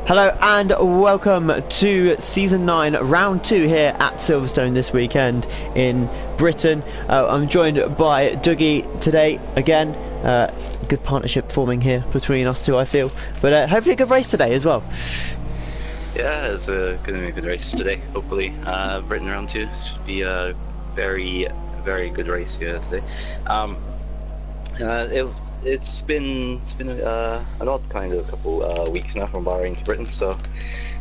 Hello and welcome to Season 9, Round 2 here at Silverstone this weekend in Britain. I'm joined by Dougie today again. Good partnership forming here between us two, I feel. But hopefully a good race today as well. Yeah, it's going to be a good race today, hopefully. Britain Round 2 should be a very good race here today. It's been an odd kind of couple weeks now from Bahrain to Britain, so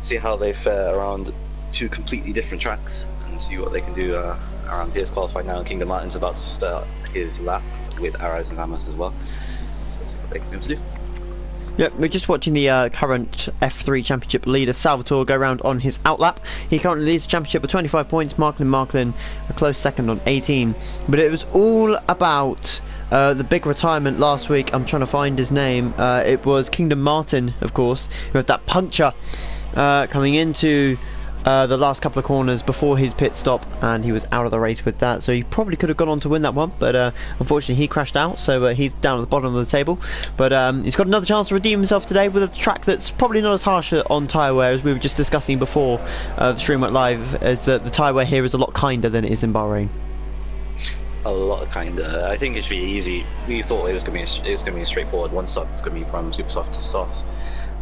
see how they fare around two completely different tracks and see what they can do around here's qualifying now. Kingdom Martin's about to start his lap with Araz and Hamas as well, so see what they can be able to do. Yep, we're just watching the current F3 Championship leader Salvatore go round on his outlap. He currently leads the championship with 25 points, Marklin a close second on 18. But it was all about the big retirement last week. I'm trying to find his name. It was Kingdom Martin, of course, who had that puncture coming into the last couple of corners before his pit stop, and he was out of the race with that, so he probably could have gone on to win that one, but unfortunately he crashed out, so he's down at the bottom of the table. But he's got another chance to redeem himself today with a track that's probably not as harsh on tyre wear, as we were just discussing before the stream went live, as the tyre wear here is a lot kinder than it is in Bahrain. A lot kinder. I think it should be easy. We thought it was going to be a straightforward one stop. It's going to be from super soft to softs.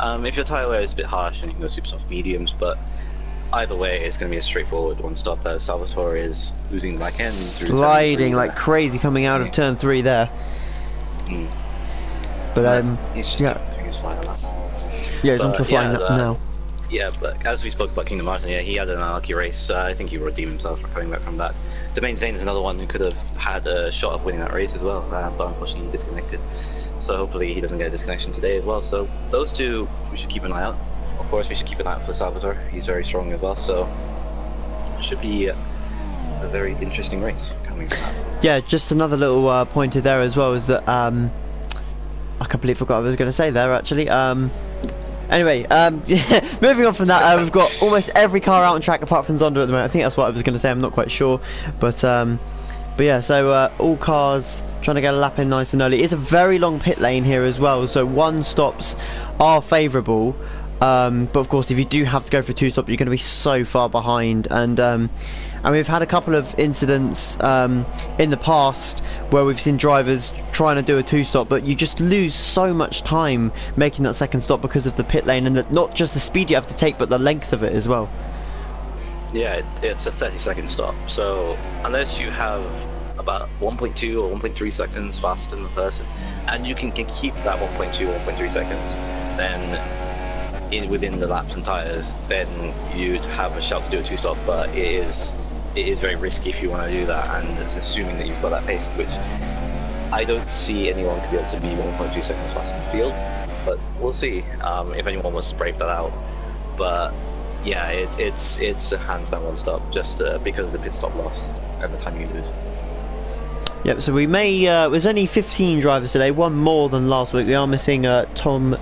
If your tyre wear is a bit harsh, then you can go super soft mediums, but either way, it's going to be a straightforward one stop. Salvatore is losing the back end. Sliding like crazy coming out of turn 3 there. But he's just doing his flying lap. Yeah, he's onto a flying lap now. Yeah, but as we spoke about Kingdom Martin, yeah, he had an unlucky race. I think he will redeem himself for coming back from that. Domain Zane is another one who could have had a shot of winning that race as well, but unfortunately he disconnected. So hopefully he doesn't get a disconnection today as well. So those two, we should keep an eye out. Of course, we should keep an eye out for Salvatore. He's very strong as well, so it should be a very interesting race coming from that. Yeah, just another little pointer there as well is that I completely forgot what I was going to say there actually. Anyway, moving on from that, we've got almost every car out on track apart from Zonda at the moment. I think that's what I was going to say, I'm not quite sure. But yeah, so all cars trying to get a lap in nice and early. It's a very long pit lane here as well, so one stops are favourable. But of course, if you do have to go for a two stop, you're going to be so far behind. And we've had a couple of incidents in the past where we've seen drivers trying to do a two stop, but you just lose so much time making that second stop because of the pit lane, and not just the speed you have to take, but the length of it as well. Yeah, it's a 30-second stop, so unless you have about 1.2 or 1.3 seconds faster than the person, and you can keep that 1.2 or 1.3 seconds, then within the laps and tyres, then you'd have a shout to do a two stop. But it is very risky if you want to do that, and it's assuming that you've got that pace, which I don't see anyone to be able to be 1.2 seconds faster in the field, but we'll see if anyone wants to brave that out. But yeah, it's a hands down one stop, just because of the pit stop loss and the time you lose. Yep, so we may there's only 15 drivers today, one more than last week. We are missing Tom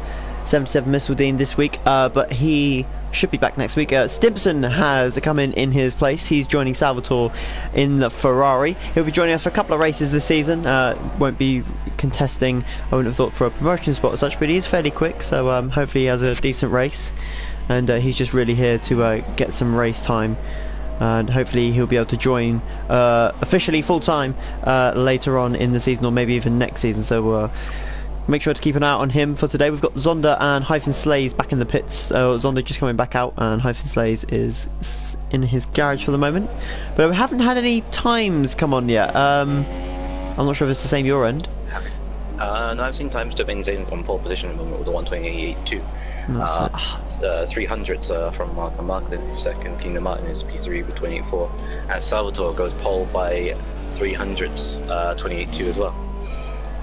77 Missildine this week, but he should be back next week. Stimpson has come in his place. He's joining Salvatore in the Ferrari. He'll be joining us for a couple of races this season. Won't be contesting, I wouldn't have thought, for a promotion spot as such, but he's fairly quick, so hopefully he has a decent race. And he's just really here to get some race time, and hopefully he'll be able to join officially full-time later on in the season, or maybe even next season. So make sure to keep an eye out on him for today. We've got Zonda and Hyphen Slays back in the pits. Zonda just coming back out, and Hyphen Slays is in his garage for the moment. But we haven't had any times come on yet. I'm not sure if it's the same your end. No, I've seen times to Benzane on pole position at the moment with the 128.2. 300s from Marklin. Second, Kingdom Martin is P3 with 28.4. And Salvatore goes pole by 300s, 28.2 as well.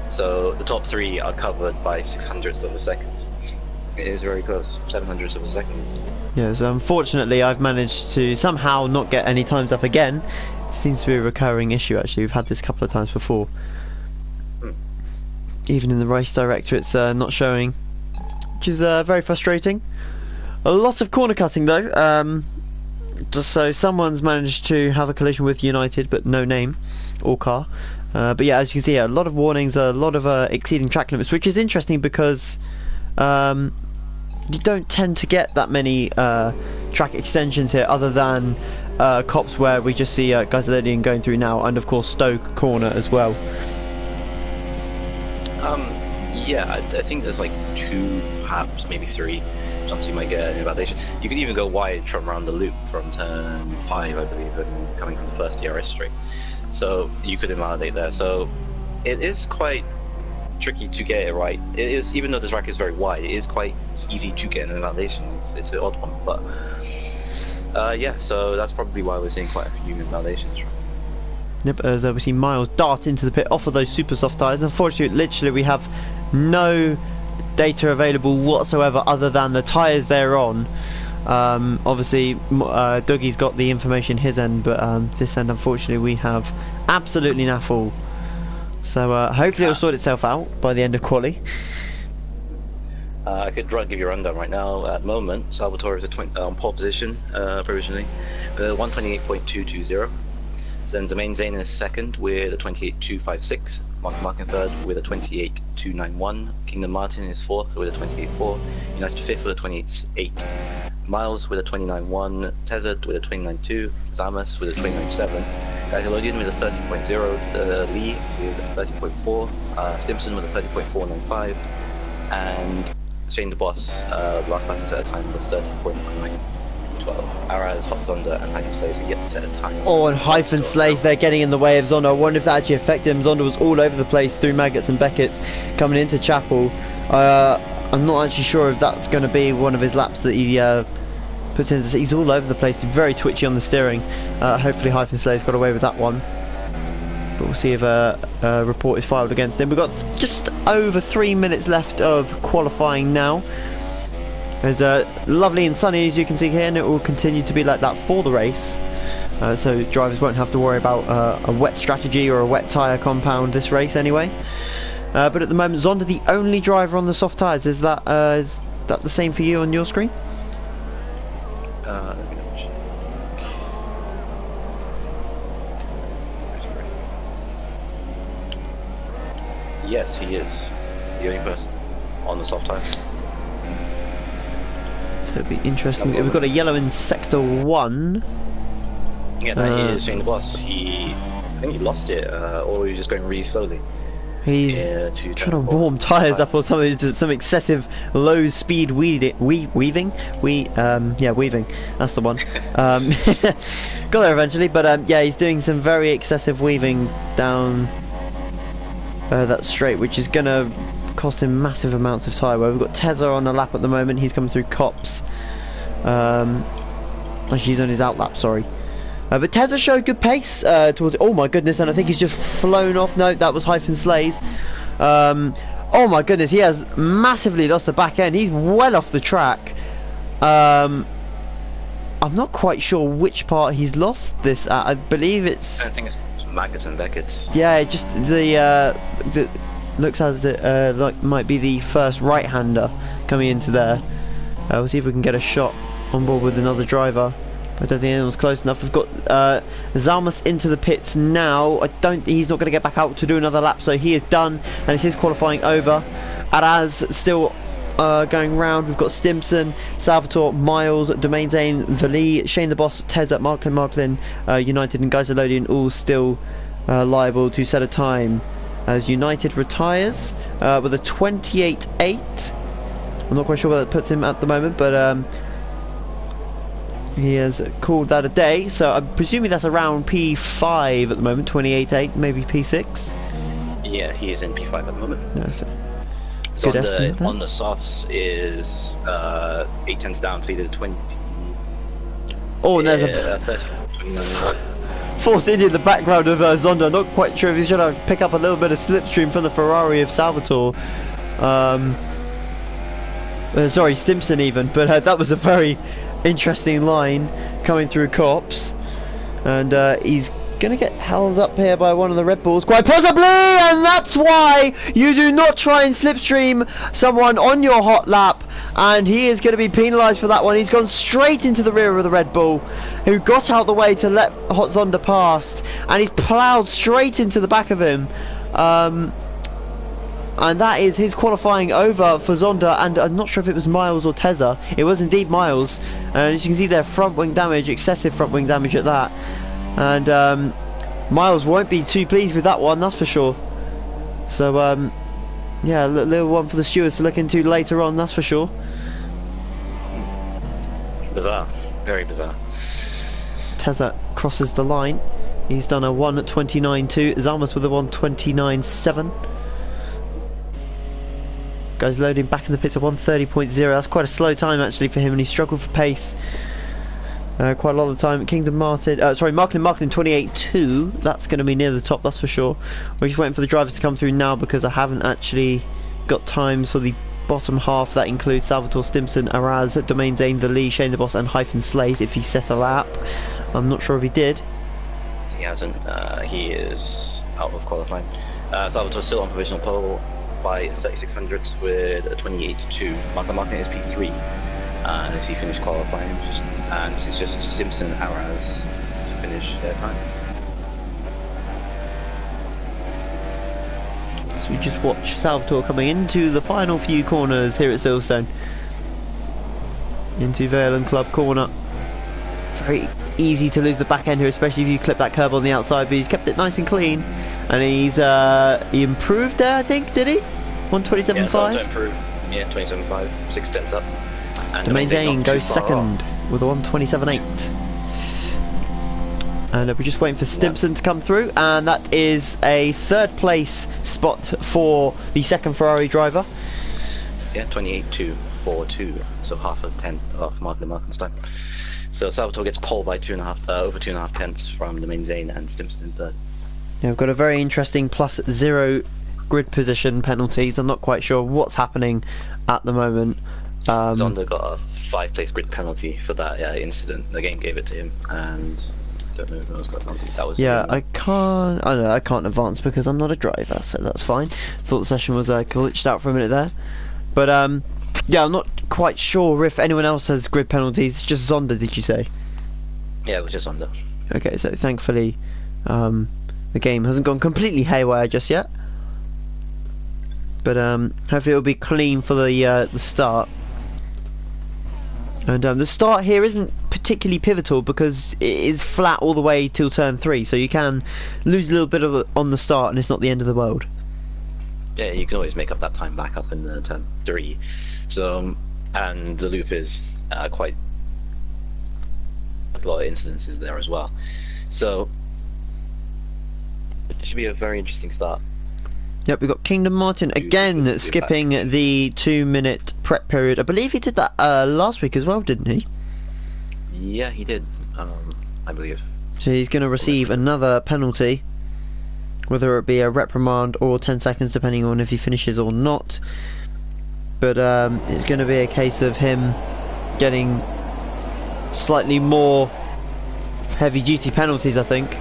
So the top three are covered by 600ths of a second. It is very close, 700ths of a second. Yeah, so unfortunately I've managed to somehow not get any times up again. It seems to be a recurring issue actually. We've had this a couple of times before. Even in the race director it's not showing, which is very frustrating. A lot of corner cutting though. So someone's managed to have a collision with United, but no name or car. But yeah, as you can see, a lot of warnings, a lot of exceeding track limits, which is interesting because you don't tend to get that many track extensions here, other than Cops, where we just see Gazellodian going through now, and of course Stoke Corner as well. Yeah, I think there's like 2, perhaps maybe 3 chance you might get an invalidation. You could even go wide from around the loop from turn 5, I believe, and coming from the first DRS straight. So you could invalidate there. So it is quite tricky to get it right. It is, even though this track is very wide, it is quite easy to get an invalidation. It's an odd one, but yeah. So that's probably why we're seeing quite a few invalidations. Yep, as we see Miles dart into the pit off of those super soft tyres. Unfortunately, literally, we have no data available whatsoever other than the tyres they're on. Obviously, Dougie's got the information his end, but this end, unfortunately, we have absolutely naff. So hopefully it'll sort itself out by the end of quali. I could give you a rundown right now. At the moment, Salvatore is on pole position provisionally, 128.220. Then Domain Zane is second with a 28.256. Mark in third with a 28.291. Kingdom Martin is fourth with a 28.4. United fifth with a 28.8. Miles with a 29.1. Tezzard with a 29.2. Zamas with a 29.7. Gazellodian with a 30.0. Lee with a 30.4. Stimson with a 30.495. And Shane the Boss, last time to set a time was 30.912. Araz, Hot Zonda, and Hyphen Slays are yet to set a time. Oh, and Hyphen Slays, they're getting in the way of Zonda. I wonder if that actually affected him. Zonda was all over the place through Maggots and Beckett's coming into Chapel. I'm not actually sure if that's going to be one of his laps that he puts in. He's all over the place. He's very twitchy on the steering. Hopefully Hyphen Slays got away with that one. But we'll see if a report is filed against him. We've got just over 3 minutes left of qualifying now. It's lovely and sunny, as you can see here, and it will continue to be like that for the race. So drivers won't have to worry about a wet strategy or a wet tyre compound this race anyway. But at the moment, Zonda the only driver on the soft tyres. Is that the same for you on your screen? Let me double check. Yes, he is the only person on the soft tyre. So it'll be interesting. We've got a yellow in sector 1. Yeah, that is Shane the Boss. I think he lost it, or he was just going really slowly. He's trying to warm tyres up or something. Some excessive low speed weaving. Weaving. That's the one. Got there eventually, but yeah, he's doing some very excessive weaving down that straight, which is gonna cost him massive amounts of tyre wear. We've got Tezza on a lap at the moment. He's coming through Cops. Actually, he's on his out lap, sorry. But Tezza showed good pace towards. Oh my goodness! And I think he's just flown off. No, that was Hyphen Slays. Oh my goodness! He has massively lost the back end. He's well off the track. I'm not quite sure which part he's lost this at. I believe it's. I think it's Maggots and Beckett's. Yeah, just the. Looks as it like might be the first right-hander coming into there. We'll see if we can get a shot on board with another driver. I don't think anyone's close enough. We've got Zalmas into the pits now. He's not going to get back out to do another lap, so he is done, and it's his qualifying over. Araz still going round. We've got Stimson, Salvatore, Miles, Domain Zane, Vali, Shane the Boss, Tezza, Marklin, United, and Gazellodian all still liable to set a time. As United retires with a 28.8. I'm not quite sure where that puts him at the moment, but he has called that a day. So I'm presuming that's around P5 at the moment, 28.8, maybe P6. Yeah, he is in P5 at the moment. No, so good estimate on the softs is 8 tenths down to either 20. Oh, and there's a 30, 29. Force India in the background of Zonda. Not quite sure if he's trying to pick up a little bit of slipstream from the Ferrari of Salvatore. Sorry, Stimson even, but that was a very interesting line coming through Cops. And he's going to get held up here by one of the Red Bulls, quite possibly, and that's why you do not try and slipstream someone on your hot lap, and he is going to be penalised for that one. He's gone straight into the rear of the Red Bull, who got out the way to let Hot Zonda past, and he's ploughed straight into the back of him. And that is his qualifying over for Zonda, and I'm not sure if it was Miles or Tezza. It was indeed Miles, and as you can see there, front wing damage, excessive front wing damage at that. And Miles won't be too pleased with that one, that's for sure. So yeah, a little one for the stewards to look into later on, that's for sure. Bizarre, very bizarre. Tezza crosses the line. He's done a 1:29.2. Zalmas with a 1:29.7. Guys loading back in the pits at 1:30.0. That's quite a slow time actually for him, and he struggled for pace quite a lot of the time. Marklin 28.2. That's going to be near the top, that's for sure. We're just waiting for the drivers to come through now because I haven't actually got times for the bottom half. That includes Salvatore Stimson, Araz, Domain Zane, The Lee, Shane the Boss, and Hyphen Slays if he set a lap. I'm not sure if he did. He hasn't. He is out of qualifying. Salvatore's still on provisional pole by 3600 with a 28.2. Martin is P3, and as he finished qualifying, and it's just Simpson and Araz to finish their time. So we just watch Salvatore coming into the final few corners here at Silverstone. Into Vale and Club corner. Very easy to lose the back end here, especially if you clip that curb on the outside, but he's kept it nice and clean, and he improved there, I think, did he? 1:27.5? Yeah, 27.5, 6 tenths up. And Domain Zane goes second with a 1:27.8. And we're just waiting for Stimson to come through, and that is a third place spot for the second Ferrari driver. Yeah, 28.242, so half a tenth off Martin's time. So Salvatore gets pole by over 2.5 tenths from Domain Zane and Stimson in third. Yeah, we've got a very interesting +0 grid position penalties. I'm not quite sure what's happening at the moment. Zonda got a 5-place grid penalty for that incident. The game gave it to him, and I don't know who else got a penalty. That was I can't advance because I'm not a driver, so that's fine. Thought the session was glitched out for a minute there, but yeah, I'm not quite sure if anyone else has grid penalties. It's just Zonda, did you say? Yeah, it was just Zonda. Okay, so thankfully the game hasn't gone completely haywire just yet, but hopefully it'll be clean for the start. And the start here isn't particularly pivotal because it is flat all the way till turn 3, so you can lose a little bit on the start and it's not the end of the world. Yeah, you can always make up that time back up in turn 3. So, and the loop is quite a lot of incidences there as well. So it should be a very interesting start. Yep, we've got Kingdom Martin again skipping the 2-minute prep period. I believe he did that last week as well, didn't he? Yeah, he did, I believe. So he's going to receive another penalty, whether it be a reprimand or 10 seconds, depending on if he finishes or not. But it's going to be a case of him getting slightly more heavy-duty penalties, I think.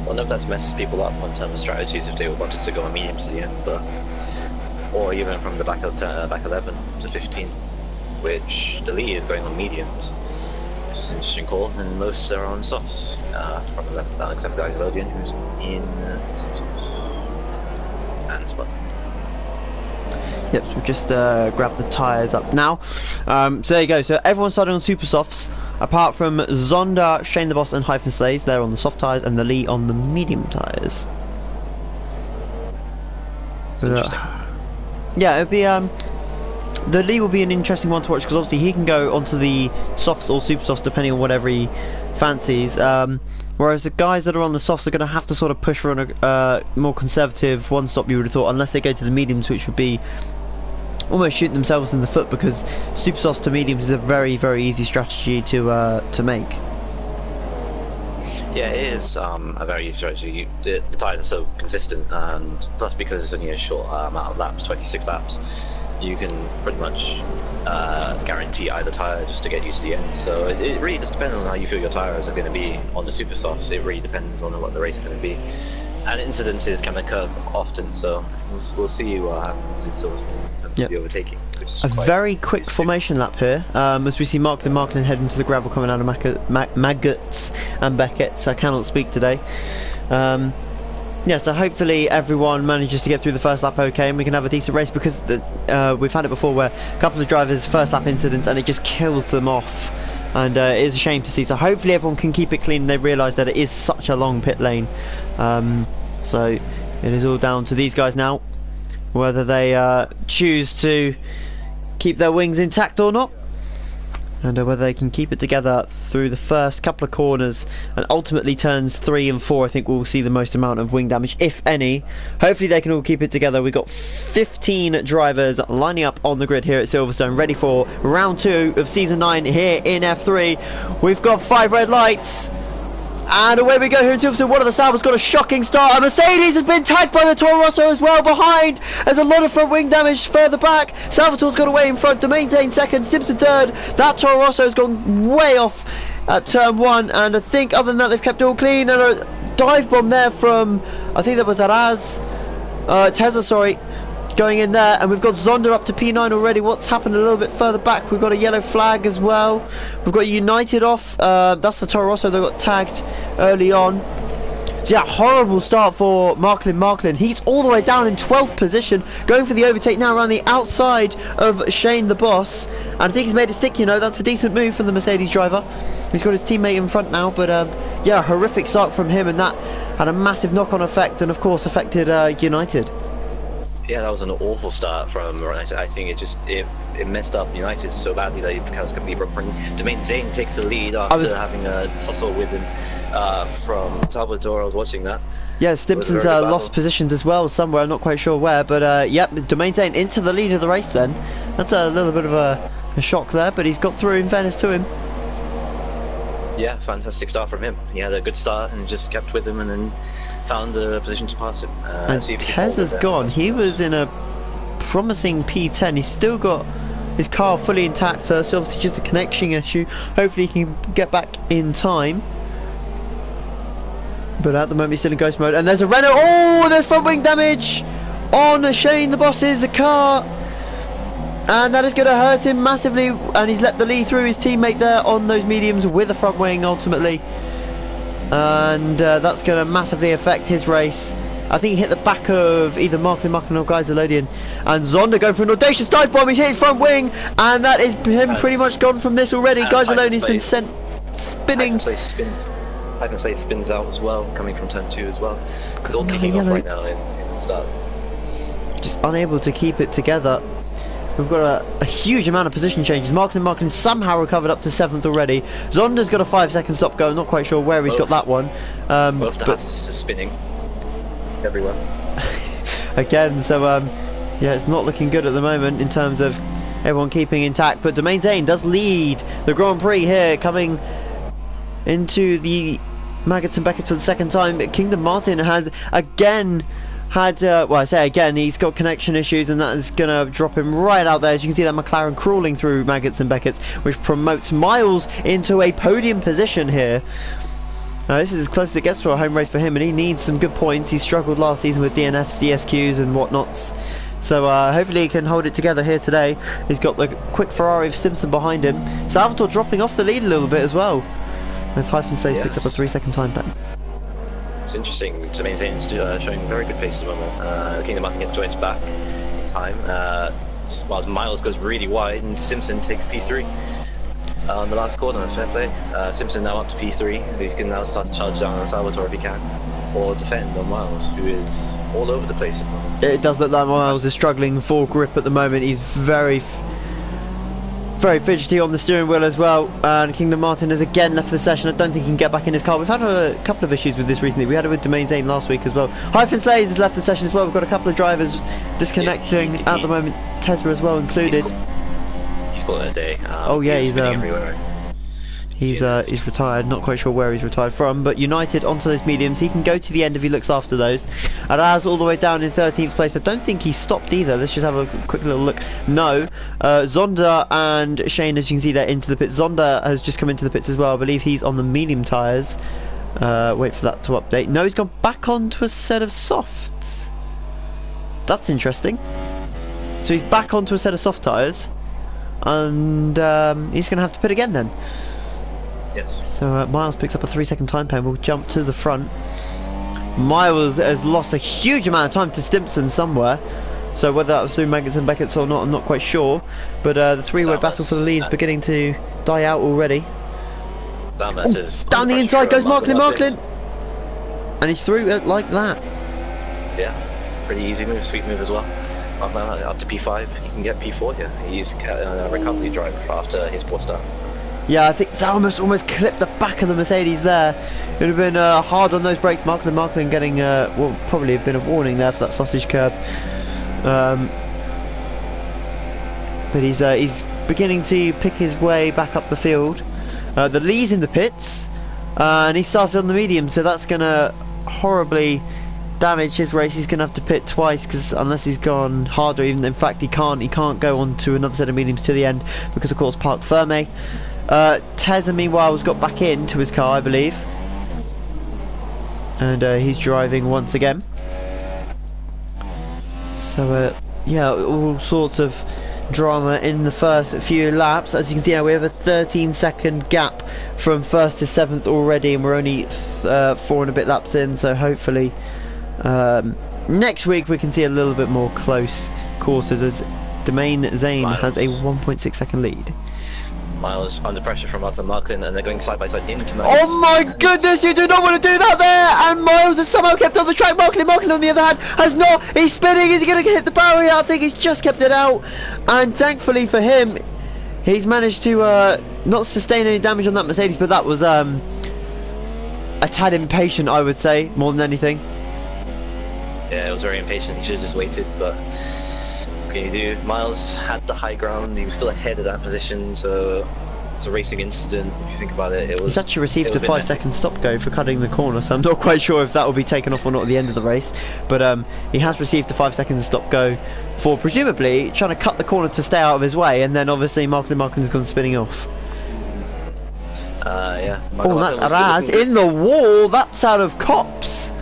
I don't know if that messes people up in terms of strategies if they wanted to go on mediums to the end, but or even from the back 11 to 15, which the lead is going on mediums. It's an interesting call, and most are on softs from the left down, except for Lodian, who's in softs and spot. Yep, so we've just grabbed the tyres up now. So there you go, so everyone's starting on super softs, apart from Zonda, Shane the Boss and Hyphen Slays. They're on the soft tyres and the Lee on the medium tyres. Yeah, it'd be the Lee will be an interesting one to watch because obviously he can go onto the softs or super softs depending on whatever he fancies. Whereas the guys that are on the softs are going to have to sort of push for a more conservative one stop, you would have thought, unless they go to the mediums, which would be almost shooting themselves in the foot because super softs to mediums is a very, very easy strategy to make. Yeah, it is a very easy strategy. The tyres are so consistent, and plus because it's only a short amount of laps, 26 laps, you can pretty much guarantee either tyre just to get you to the end. So it really just depends on how you feel your tyres are going to be on the super softs. It really depends on what the race is going to be. And incidences can occur often, so we'll see what happens in Silverstone. and Yep. the overtaking. Which is A quite very quick formation lap here, as we see Marklin heading to the gravel coming out of Maggots and Beckett's. I cannot speak today. Yeah, so hopefully everyone manages to get through the first lap okay, and we can have a decent race, because we've had it before where a couple of drivers first lap incidents and it just kills them off, and it is a shame to see. So hopefully everyone can keep it clean and they realise that it is such a long pit lane. So it is all down to these guys now, whether they choose to keep their wings intact or not, and whether they can keep it together through the first couple of corners, and ultimately turns 3 and 4 I think we'll see the most amount of wing damage, if any. Hopefully they can all keep it together. We've got 15 drivers lining up on the grid here at Silverstone, ready for round 2 of season 9 here in F3. We've got 5 red lights, and away we go here in Silverstone. One of the Saubers got a shocking start. A Mercedes has been tagged by the Toro Rosso as well behind. There's a lot of front wing damage further back. Salvatore's got away in front. Domain Zane second. Stimson third. That Toro Rosso has gone way off at turn 1. And I think other than that they've kept it all clean. And a dive bomb there from, I think that was Tezza, sorry, going in there. And we've got Zonda up to P9 already. What's happened a little bit further back? We've got a yellow flag as well. We've got United off. That's the Toro Rosso that got tagged early on. So yeah, horrible start for Marklin. He's all the way down in 12th position, going for the overtake now around the outside of Shane the boss. And I think he's made it stick, you know. That's a decent move from the Mercedes driver. He's got his teammate in front now, but yeah, horrific start from him, and that had a massive knock-on effect, and of course affected United. Yeah, that was an awful start from United. I think it messed up United so badly that it becomes completely broken. Domain Zane takes the lead after having a tussle with him from Salvatore. I was watching that. Yeah, Stimpson's lost positions as well somewhere, I'm not quite sure where, but yep, Domain Zane into the lead of the race then. That's a little bit of a shock there, but he's got through, in fairness to him. Yeah, fantastic start from him. He had a good start and just kept with him, and then found a position to pass him. And Tez has gone. He was in a promising P10. He's still got his car fully intact, so it's obviously just a connection issue. Hopefully he can get back in time. But at the moment he's still in ghost mode. And there's a Renault. Oh, there's front wing damage on Shane the boss's car. And that is going to hurt him massively. And he's let the lead through his teammate there on those mediums with a front wing ultimately. And that's going to massively affect his race. I think he hit the back of either Marklin or Geiselodian. And Zonda going for an audacious dive bomb. He's hit his front wing, and that is him pretty much gone from this already. Geiselodian's been sent spinning. I can say spins out as well, coming from turn 2 as well. Because all kicking off right now in the start. Just unable to keep it together. We've got a huge amount of position changes. Marklin somehow recovered up to 7th already. Zonda's got a 5-second stop go. I'm not quite sure where he's got that one. Both the hats are spinning everywhere. Again, so yeah, it's not looking good at the moment in terms of everyone keeping intact. But Domain Zane does lead the Grand Prix here, coming into the Maggots and Beckett's for the second time. Kingdom Martin has again had, well, I say again, he's got connection issues, and that is going to drop him right out there. As you can see, that McLaren crawling through Maggots and Beckett's, which promotes Miles into a podium position here. Now, this is as close as it gets for a home race for him, and he needs some good points. He struggled last season with DNFs, DSQs and whatnots. So hopefully he can hold it together here today. He's got the quick Ferrari of Stimson behind him. Salvatore dropping off the lead a little bit as well, as Hyphen Says picks up a 3-second time back. It's interesting to maintain showing very good pace at the moment. Kingdom Martin gets joints back in time, whilst Miles goes really wide and Simpson takes P3 on the last corner. Fair play. Simpson now up to P3. He can now start to charge down on Salvatore if he can, or defend on Miles, who is all over the place at the moment. It does look like Miles is struggling for grip at the moment. He's very fidgety on the steering wheel as well, and Kingdom Martin has again left the session. I don't think he can get back in his car. We've had a couple of issues with this recently. We had it with Domain Zane last week as well. Hyphen Slays has left the session as well. We've got a couple of drivers disconnecting at the moment, Tesla as well included. He's got a day. Oh yeah, he's everywhere. He's retired, not quite sure where he's retired from, but United onto those mediums. He can go to the end if he looks after those. And as all the way down in 13th place, I don't think he stopped either. Let's just have a quick little look. No, Zonda and Shane, as you can see, they're into the pits. Zonda has just come into the pits as well. I believe he's on the medium tyres. Wait for that to update. No, he's gone back onto a set of softs. That's interesting. So he's back onto a set of soft tyres, and he's going to have to pit again then. Yes. So Miles picks up a 3-second time pen. We'll jump to the front. Miles has lost a huge amount of time to Stimpson somewhere. So whether that was through Maggots and Beckett's or not, I'm not quite sure. But the three-way battle for the lead is beginning to die out already. Down the inside goes Marklin. And he's through it like that. Yeah, pretty easy move, sweet move as well. Up to P5, he can get P4 here. He's a recovery driver after his poor start. Yeah, I think Zalmas almost clipped the back of the Mercedes there. It would have been hard on those brakes. Marklin getting, well, probably have been a warning there for that sausage curb. But he's beginning to pick his way back up the field. The Lee's in the pits, and he started on the medium, so that's going to horribly damage his race. He's going to have to pit twice, because unless he's gone harder, even in fact he can't go on to another set of mediums to the end, because of course Parc Ferme. Tezza meanwhile has got back into his car, I believe, and he's driving once again. So yeah, all sorts of drama in the first few laps. As you can see now, we have a 13-second gap from 1st to 7th already, and we're only 4 and a bit laps in, so hopefully next week we can see a little bit more close courses, as Domain Zane has a 1.6 second lead. Miles under pressure from Arthur Marklin, and they're going side by side into Miles. Oh my goodness, you do not want to do that there! And Miles has somehow kept on the track. Marklin on the other hand has not. He's spinning. Is he going to hit the barrier? I think he's just kept it out. And thankfully for him, he's managed to not sustain any damage on that Mercedes, but that was a tad impatient, I would say, more than anything. Yeah, it was very impatient. He should have just waited, but what can you do? Miles had the high ground. He was still ahead of that position, so it's a racing incident. If you think about it, it was. He's actually received a 5-second stop go for cutting the corner, so I'm not quite sure if that will be taken off or not at the end of the race. But he has received a 5 seconds stop go for presumably trying to cut the corner to stay out of his way, and then obviously Marklin's gone spinning off. Yeah. Oh, that's Araz in the wall. That's out of Cops.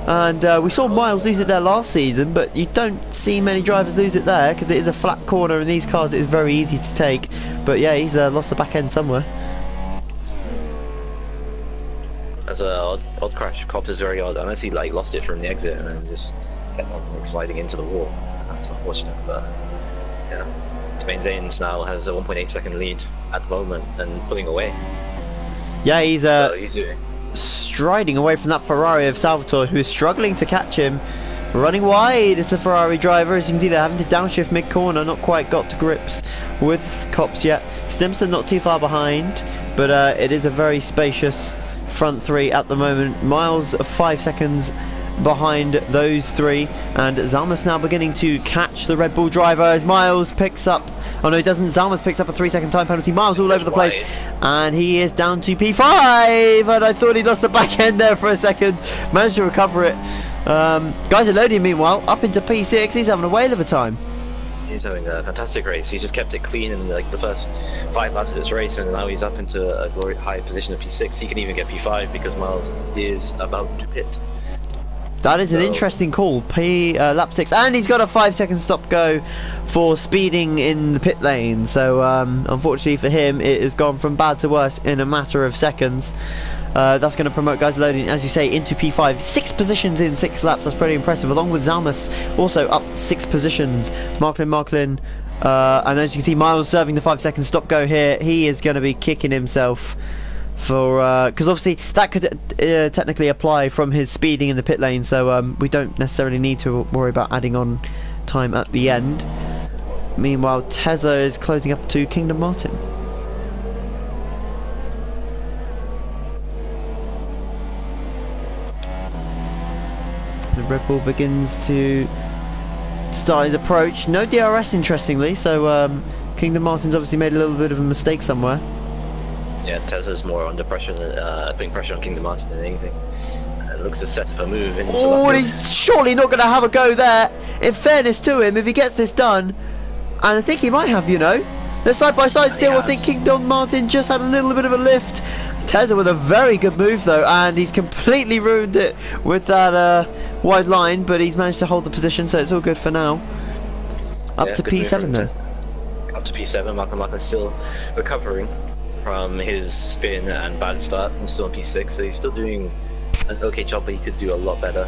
And we saw Miles lose it there last season, but you don't see many drivers lose it there, because it is a flat corner, and these cars it is very easy to take. But yeah, he's lost the back end somewhere. That's an odd crash. Cops is very odd, unless he lost it from the exit and then just kept on sliding into the wall. That's unfortunate, but yeah. Domain Zanes now has a 1.8 second lead at the moment and pulling away. Yeah, he's doing. Striding away from that Ferrari of Salvatore, who is struggling to catch him. Running wide is the Ferrari driver. As you can see, they're having to downshift mid-corner. Not quite got to grips with Cops yet. Stimpson not too far behind, but it is a very spacious front three at the moment. Miles 5 seconds behind those three, and Zalmas now beginning to catch the Red Bull driver as Miles picks up. Oh no, he doesn't. Zalmas picks up a 3-second time penalty. Miles all over the place, and he is down to P5. And I thought he lost the back end there for a second. Managed to recover it. Guys are loading meanwhile up into P6. He's having a whale of a time. He's having a fantastic race. He's just kept it clean in the first 5 laps of this race, and now he's up into a very high position of P6. He can even get P5 because Miles is about to pit. That is an interesting call. Lap 6, and he's got a 5-second stop go for speeding in the pit lane. So unfortunately for him, it has gone from bad to worse in a matter of seconds. That's going to promote guys loading, as you say, into P5. 6 positions in 6 laps. That's pretty impressive. Along with Zalmas, also up 6 positions. Marklin, and as you can see, Miles serving the 5-second stop go here. He is going to be kicking himself for because obviously that could technically apply from his speeding in the pit lane, so we don't necessarily need to worry about adding on time at the end. Meanwhile, Tezza is closing up to Kingdom Martin. The Red Bull begins to start his approach. No DRS, interestingly, so Kingdom Martin's obviously made a little bit of a mistake somewhere. Yeah, Tezza's more under pressure than putting pressure on Kingdom Martin than anything. It looks to set up a move. Oh, and he's surely not going to have a go there. In fairness to him, if he gets this done, and I think he might have, you know. They're side by side still. I think Kingdom Martin just had a little bit of a lift. Tezza with a very good move though, and he's completely ruined it with that wide line, but he's managed to hold the position, so it's all good for now. Up Yeah, to good move P7 from then. Up to P7. Malcolm still recovering from his spin and bad start. He's still on P6, so he's still doing an okay job, but he could do a lot better.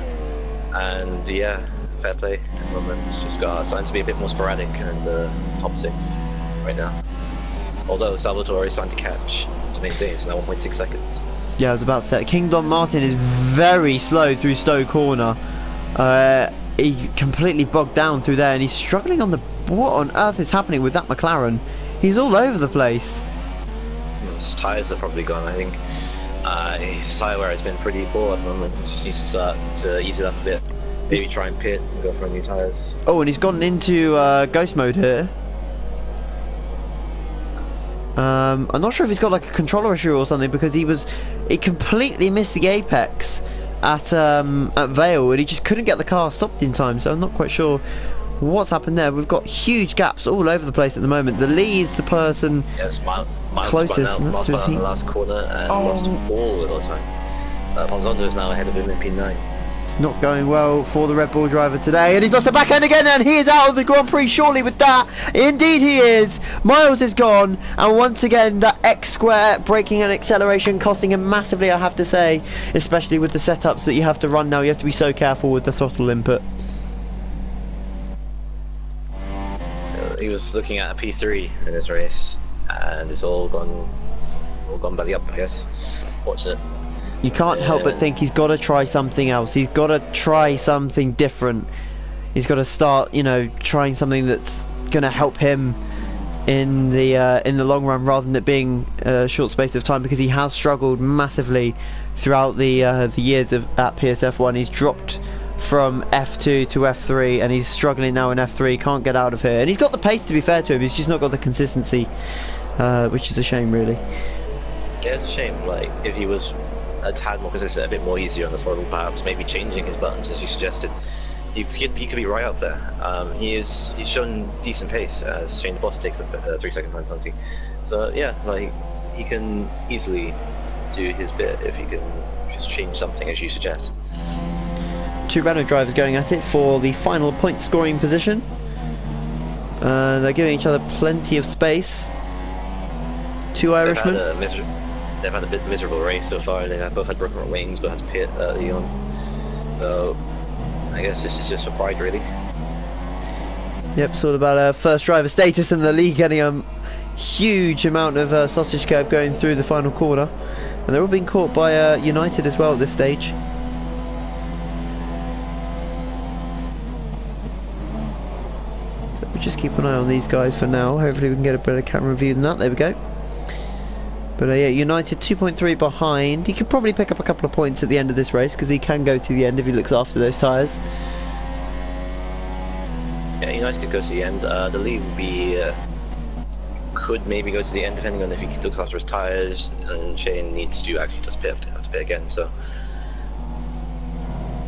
And yeah, fair play at the moment. It's just starting to be a bit more sporadic in the top 6 right now. Although Salvatore is starting to catch to maintain, it's now 1.6 seconds. Yeah, I was about to say, King Don Martin is very slow through Stowe Corner. He completely bogged down through there, and he's struggling on the... What on earth is happening with that McLaren? He's all over the place. His tyres are probably gone, I think. His tyre wear has been pretty poor at the moment. He just needs to start to ease it up a bit. Maybe try and pit and go for new tyres. Oh, and he's gone into ghost mode here. I'm not sure if he's got like a controller issue or something, because he completely missed the apex at Vale, and he just couldn't get the car stopped in time, so I'm not quite sure what's happened there. We've got huge gaps all over the place at the moment. The Lee is the person closest, and that's to his the last corner and lost all the time. Monzondo is now ahead of him in P9. It's not going well for the Red Bull driver today, and he's lost the back end again, and he is out of the Grand Prix surely with that. Indeed he is. Miles is gone, and once again that X square braking and acceleration costing him massively, I have to say, especially with the setups that you have to run now. You have to be so careful with the throttle input. He was looking at a P3 in this race, and it's all gone belly up, I guess. Fortunate. You can't help but think he's got to try something else. He's got to try something different. He's got to start, you know, trying something that's going to help him in the long run, rather than it being a short space of time, because he has struggled massively throughout the years at PSF1. He's dropped from F2 to F3, and he's struggling now in F3. Can't get out of here, and he's got the pace, to be fair to him. He's just not got the consistency, which is a shame, really. Yeah, it's a shame. Like, if he was a tad more consistent, a bit more easier on the throttle, perhaps maybe changing his buttons as you suggested, he could be right up there. He's shown decent pace as Shane the Boss takes a 3-second time penalty. So yeah, like, he can easily do his bit if he can just change something as you suggest. Two Renault drivers going at it for the final point scoring position. They're giving each other plenty of space. Two Irishmen. They've had a bit miserable race so far. They've both had broken wings, but had to pit early on. So I guess this is just for pride, really. Yep, it's all about first driver status, and the league getting a huge amount of sausage curb going through the final corner, and they're all being caught by United as well at this stage. So we'll just keep an eye on these guys for now. Hopefully we can get a better camera view than that. There we go. But yeah, United 2.3 behind. He could probably pick up a couple of points at the end of this race, because he can go to the end if he looks after those tyres. Yeah, United could go to the end. The lead would be could maybe go to the end depending on if he looks after his tyres, and Shane needs to actually just have to pit again. So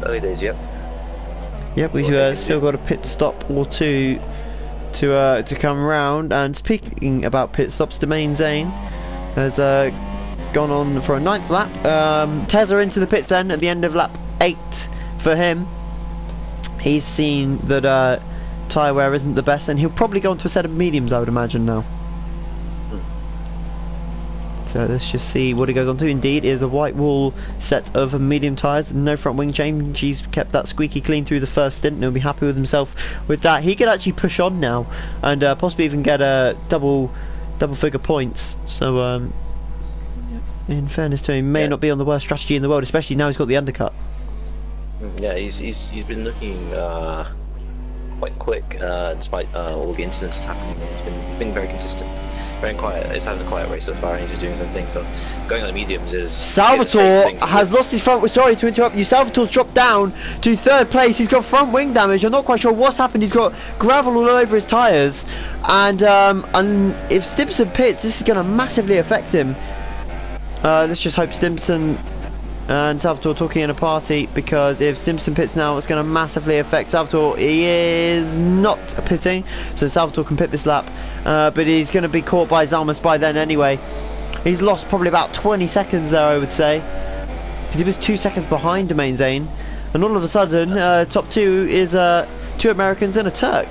early days, yep. Yep, we've still got a pit stop or two to come round. And speaking about pit stops, Domain Zane has gone on for a 9th lap. Tesla into the pits then at the end of lap 8 for him. He's seen that tyre wear isn't the best, and he'll probably go into a set of mediums, I would imagine, now. So let's just see what he goes on to. Indeed, is a white wall set of medium tyres, no front wing change. He's kept that squeaky clean through the first stint, and he'll be happy with himself with that. He could actually push on now and possibly even get a double figure points. So in fairness to him, may not be on the worst strategy in the world, especially now he's got the undercut. Yeah, he's been looking quite quick despite all the incidents happening. He's been very consistent, very quiet. He's having a quiet race so far, and he's just doing something. So going on the mediums is Salvatore has lost his front. Sorry to interrupt you. Salvatore's dropped down to 3rd place. He's got front wing damage. I'm not quite sure what's happened. He's got gravel all over his tyres, and if Stimson pits, this is going to massively affect him. Let's just hope Stimson and Salvatore talking in a party, because if Stimson pits now, it's going to massively affect Salvatore. He is not pitting, so Salvatore can pit this lap, but he's going to be caught by Zalmas by then anyway. He's lost probably about 20 seconds there, I would say, because he was 2 seconds behind Domain Zane, and all of a sudden top 2 is 2 Americans and a Turk.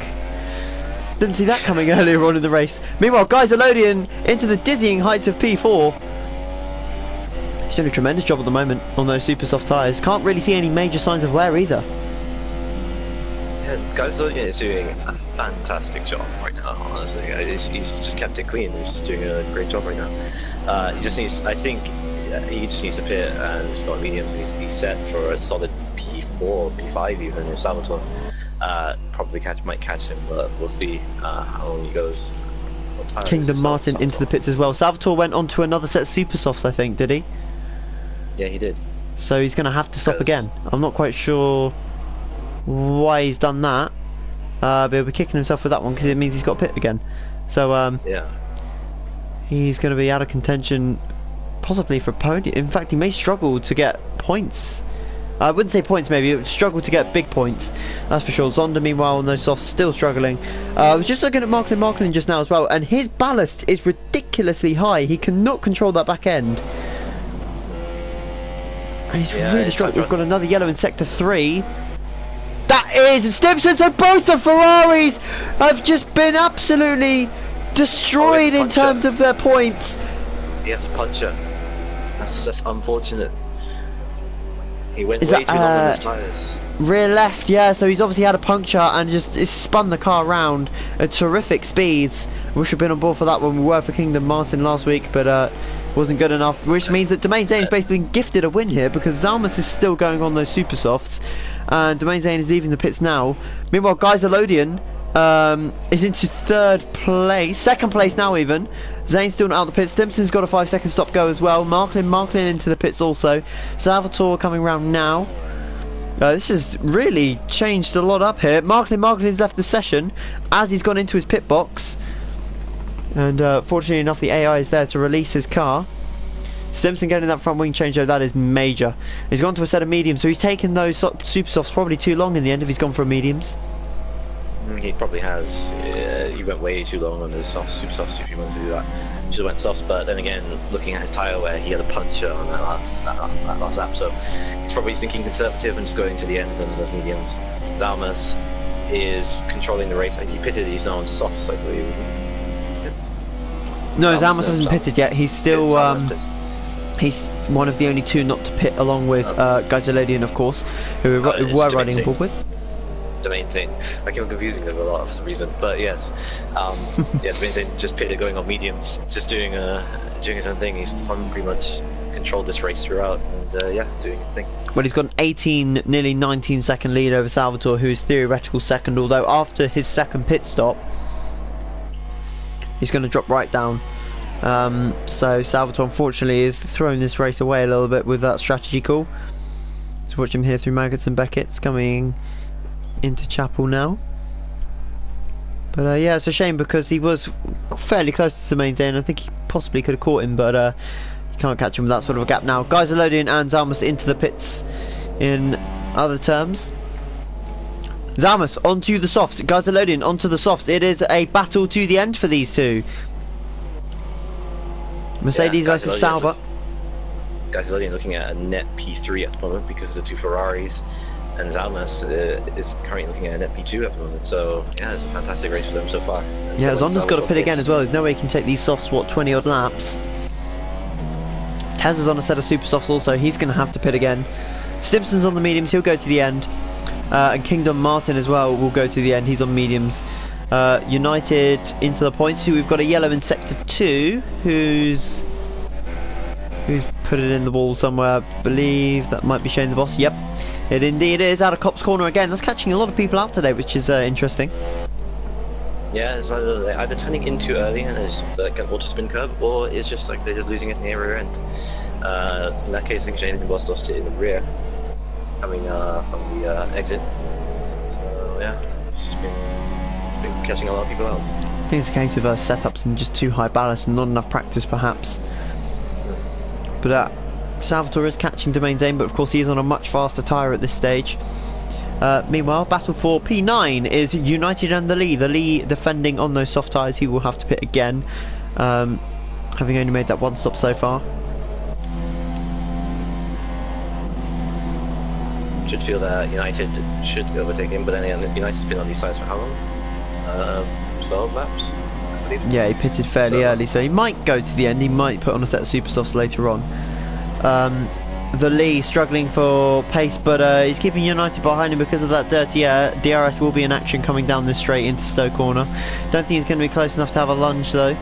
Didn't see that coming earlier on in the race. Meanwhile, Geiselodian into the dizzying heights of P4. He's doing a tremendous job at the moment on those super soft tyres. Can't really see any major signs of wear either. Yeah, Geiselodian is doing a fantastic job right now, honestly. He's just kept it clean. He's just doing a great job right now. He just needs, I think, he just needs to pit and start mediums. He's set for a solid P4, P5 even if Salvatore probably might catch him, but we'll see how long he goes. Kingdom Martin into the pits as well. Salvatore went on to another set of super softs, I think, did he? Yeah, he did. So he's going to have to stop again. I'm not quite sure why he's done that, but he'll be kicking himself for that one because it means he's got to pit again. So yeah, he's going to be out of contention, possibly for podium. In fact, he may struggle to get points. I wouldn't say points, maybe. It would struggle to get big points, that's for sure. Zonda, meanwhile, on those softs, still struggling. I was just looking at Marklin just now as well, and his ballast is ridiculously high. He cannot control that back end. And he's really struggling. We've got another yellow in Sector 3. That is Stimson, so both the Ferraris have just been absolutely destroyed in terms of their points. He has a puncher. That's unfortunate. He went way too long on his tyres. Rear left, yeah, so he's obviously had a puncture and just spun the car around at terrific speeds. We should have been on board for that one. We were for Kingdom Martin last week, but wasn't good enough, which means that Domain Zane's basically been gifted a win here because Zalmas is still going on those super softs and Domain Zane is leaving the pits now. Meanwhile, Geiselodian is into second place now even. Zane's still not out of the pits. Stimson's got a 5-second stop go as well. Marklin into the pits also. Salvatore coming round now. This has really changed a lot up here. Marklin's left the session as he's gone into his pit box. And fortunately enough, the AI is there to release his car. Stimson getting that front wing change though, that is major. He's gone to a set of mediums, so he's taken those super softs probably too long in the end if he's gone for mediums. He probably has. He went way too long on those super softs if you want to do that. He should have went softs, but then again, looking at his tyre wear, he had a puncture on that last lap, so he's probably thinking conservative and just going to the end on those mediums. Zalmas is controlling the race. He pitted, he's now on softs, I believe, isn't he? No, Zalmas hasn't pitted yet. He's still he's one of the only two not to pit, along with Geiselodian, of course, who we were riding on board with. The main thing, I keep confusing them a lot for some reason, but yes, yeah, the main thing just pitted going on mediums, just doing his own thing. He's pretty much controlled this race throughout, and yeah, doing his thing. Well, he's got an 18, nearly 19 second lead over Salvatore, who is theoretical second, although after his second pit stop, he's going to drop right down. So Salvatore unfortunately is throwing this race away a little bit with that strategy call. Let's watch him here through Maggots and Beckett's coming into Chapel now. But yeah, it's a shame because he was fairly close to the main zone. I think he possibly could have caught him, but you can't catch him with that sort of a gap now. Geiselodian and Zalmas into the pits in other terms. Zalmas onto the softs, Geiselodian onto the softs. It is a battle to the end for these two. Mercedes versus Sauber. Geiselodian looking at a net P3 at the moment because of the two Ferraris, and Zalmas is currently looking at a net P2 at the moment. So yeah, it's a fantastic race for them so far. And yeah, Zonda's got to pit again as well. There's no way he can take these softs, what, 20 odd laps. Tez is on a set of super softs also, he's going to have to pit again. Stimson's on the mediums, he'll go to the end. And Kingdom Martin as well will go to the end, he's on mediums. United into the points, we've got a yellow in Sector 2, who's put it in the wall somewhere. I believe that might be Shane the Boss. Yep, it indeed is, out of Cop's Corner again. That's catching a lot of people out today, which is interesting. Yeah, it's either turning in too early and it's like an auto spin curve, or it's just like they're just losing it in the rear end. In that case, I think Shane the Boss lost it in the rear, coming from the exit. So yeah, it's been catching a lot of people out. I think it's a case of setups and just too high ballast and not enough practice perhaps. But Salvatore is catching Domain Zane, but of course he is on a much faster tyre at this stage. Meanwhile, battle for P9 is United and the Lee defending on those soft tyres. He will have to pit again, having only made that one stop so far. Should feel that United should overtake him, but then United's been on these sides for how long? 12 laps, I believe. Yeah, he pitted fairly early, so he might go to the end. He might put on a set of super softs later on. The Lee struggling for pace, but he's keeping United behind him because of that dirty air. DRS will be in action coming down this straight into Stowe Corner. Don't think he's going to be close enough to have a lunge though.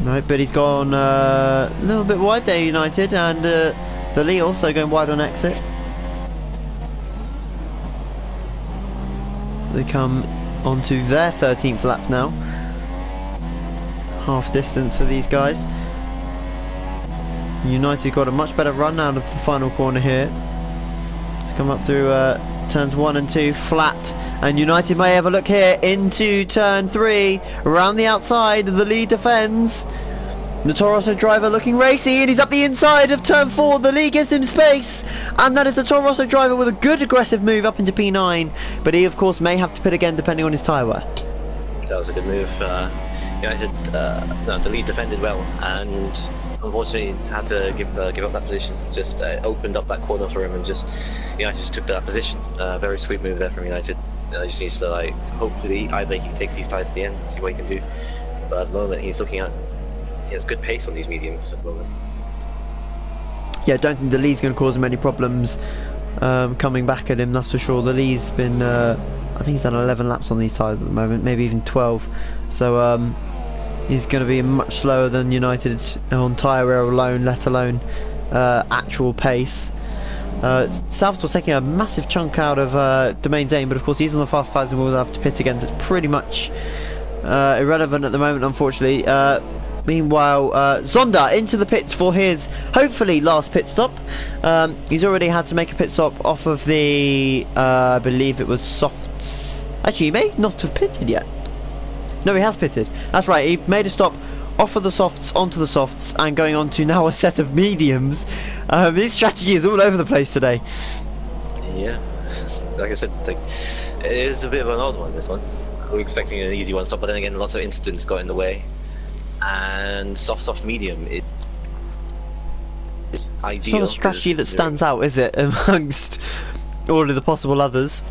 No, but he's gone a little bit wide there, United, and the Lee also going wide on exit. They come onto their 13th lap now. Half distance for these guys. United got a much better run out of the final corner here. To come up through turns 1 and 2 flat, and United may have a look here into turn 3 around the outside. The lead defends. The Toro Rosso driver looking racy, and he's up the inside of turn 4. The lead gives him space, and that is the Toro Rosso driver with a good aggressive move up into P9, but he of course may have to pit again depending on his tyre wear. That was a good move. United, no, the lead defended well, and unfortunately had to give up that position. Just opened up that corner for him, and just United just took that position. Very sweet move there from United. Just needs to like hopefully either he takes these tyres to the end and see what he can do. But at the moment he's looking at he has good pace on these mediums at the moment. Yeah, I don't think the lead's going to cause him any problems coming back at him, that's for sure. The lead's been I think he's done 11 laps on these tyres at the moment, maybe even 12. So he's going to be much slower than United on tyre wear alone, let alone actual pace. Salvatore's taking a massive chunk out of Domain's aim, but of course he's on the fast tyres and will have to pit again, so it's pretty much irrelevant at the moment, unfortunately. Meanwhile, Zonda into the pits for his hopefully last pit stop. He's already had to make a pit stop off of the I believe it was softs. Actually, he may not have pitted yet. No, he has pitted. That's right, he made a stop off of the softs onto the softs and going on to now a set of mediums. His strategy is all over the place today. Yeah, like I said, like, it is a bit of an odd one, this one. We were expecting an easy one stop, but then again lots of incidents got in the way. And soft medium is ideal. It's not a strategy that stands out, is it, amongst all of the possible others?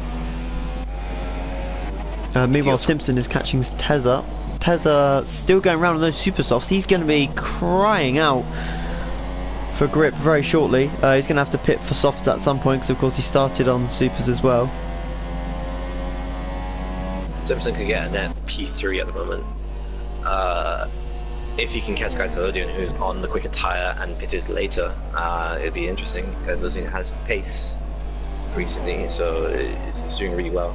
Meanwhile, Stimpson is catching Tezza. Tezza still going around on those super softs. He's going to be crying out for grip very shortly. He's going to have to pit for softs at some point because, of course, he started on supers as well. Stimpson could get a net P3 at the moment. If he can catch Gaizodian, who's on the quicker tyre and pitted later, it'd be interesting. Gaizodian has pace recently, so it's doing really well.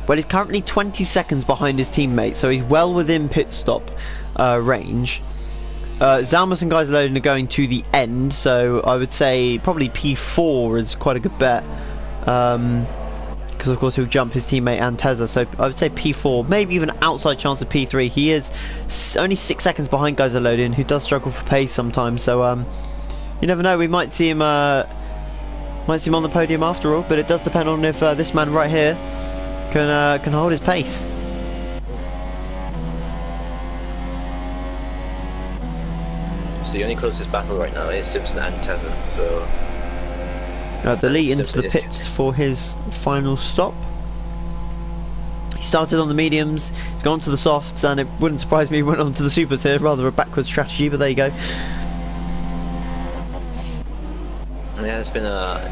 Well, he's currently 20 seconds behind his teammate, so he's well within pit stop range. Zalmas and Gaizodian are going to the end, so I would say probably P4 is quite a good bet. Because of course he'll jump his teammate and Tezza, so I would say P4, maybe even an outside chance of P3. He is only 6 seconds behind Gaizodian, who does struggle for pace sometimes, so you never know, we might see him on the podium after all, but it does depend on if this man right here can hold his pace. So the only closest battle right now is Simpson and Tezza, so the lead into the pits for his final stop. He started on the mediums, he's gone to the softs, and it wouldn't surprise me he went on to the supers here. Rather a backwards strategy, but there you go. Yeah, it's been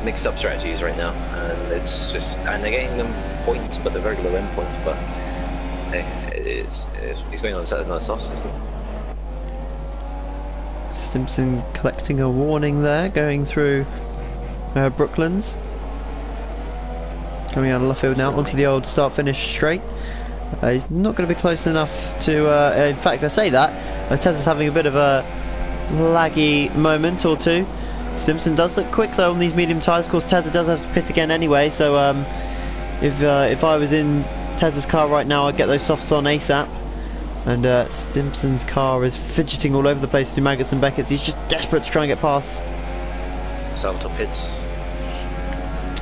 mixed up strategies right now, and it's just, and they're getting them points, but they're very low end points. But hey, he's going on a set of nice softs. Simpson collecting a warning there, going through Brooklands. Coming out of Luffield now onto the old start-finish straight. He's not going to be close enough to. In fact, I say that Tezza's having a bit of a laggy moment or two. Simpson does look quick though on these medium tyres. Of course, Tezza does have to pit again anyway. So if I was in Tezza's car right now, I'd get those softs on ASAP. And Stimpson's car is fidgeting all over the place through Maggots and Beckett's. He's just desperate to try and get past. Salvatore pits.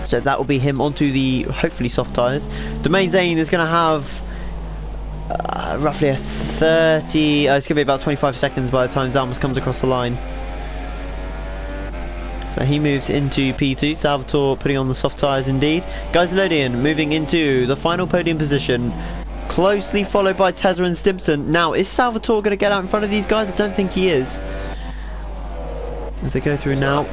So that will be him onto the hopefully soft tyres. Domain Zane is going to have roughly a 30. It's going to be about 25 seconds by the time Zalmas comes across the line. So he moves into P2. Salvatore putting on the soft tyres indeed. Gaizodian moving into the final podium position closely followed by Tezza and Stimpson. Now, is Salvatore going to get out in front of these guys? I don't think he is. As they go through now.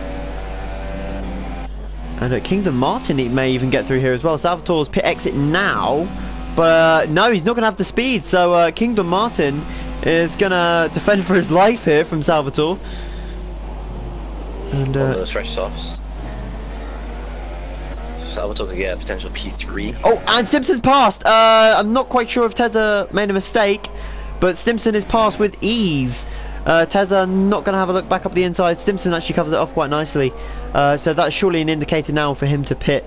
And at Kingdom Martin, he may even get through here as well. Salvatore's pit exit now. But no, he's not going to have the speed. So Kingdom Martin is going to defend for his life here from Salvatore. And one of those fresh softs. Salvatore could get a potential P3. Oh, and Stimpson's passed. I'm not quite sure if Tezza made a mistake, but Stimpson is passed with ease. Tezza not going to have a look back up the inside. Stimpson actually covers it off quite nicely. So that's surely an indicator now for him to pit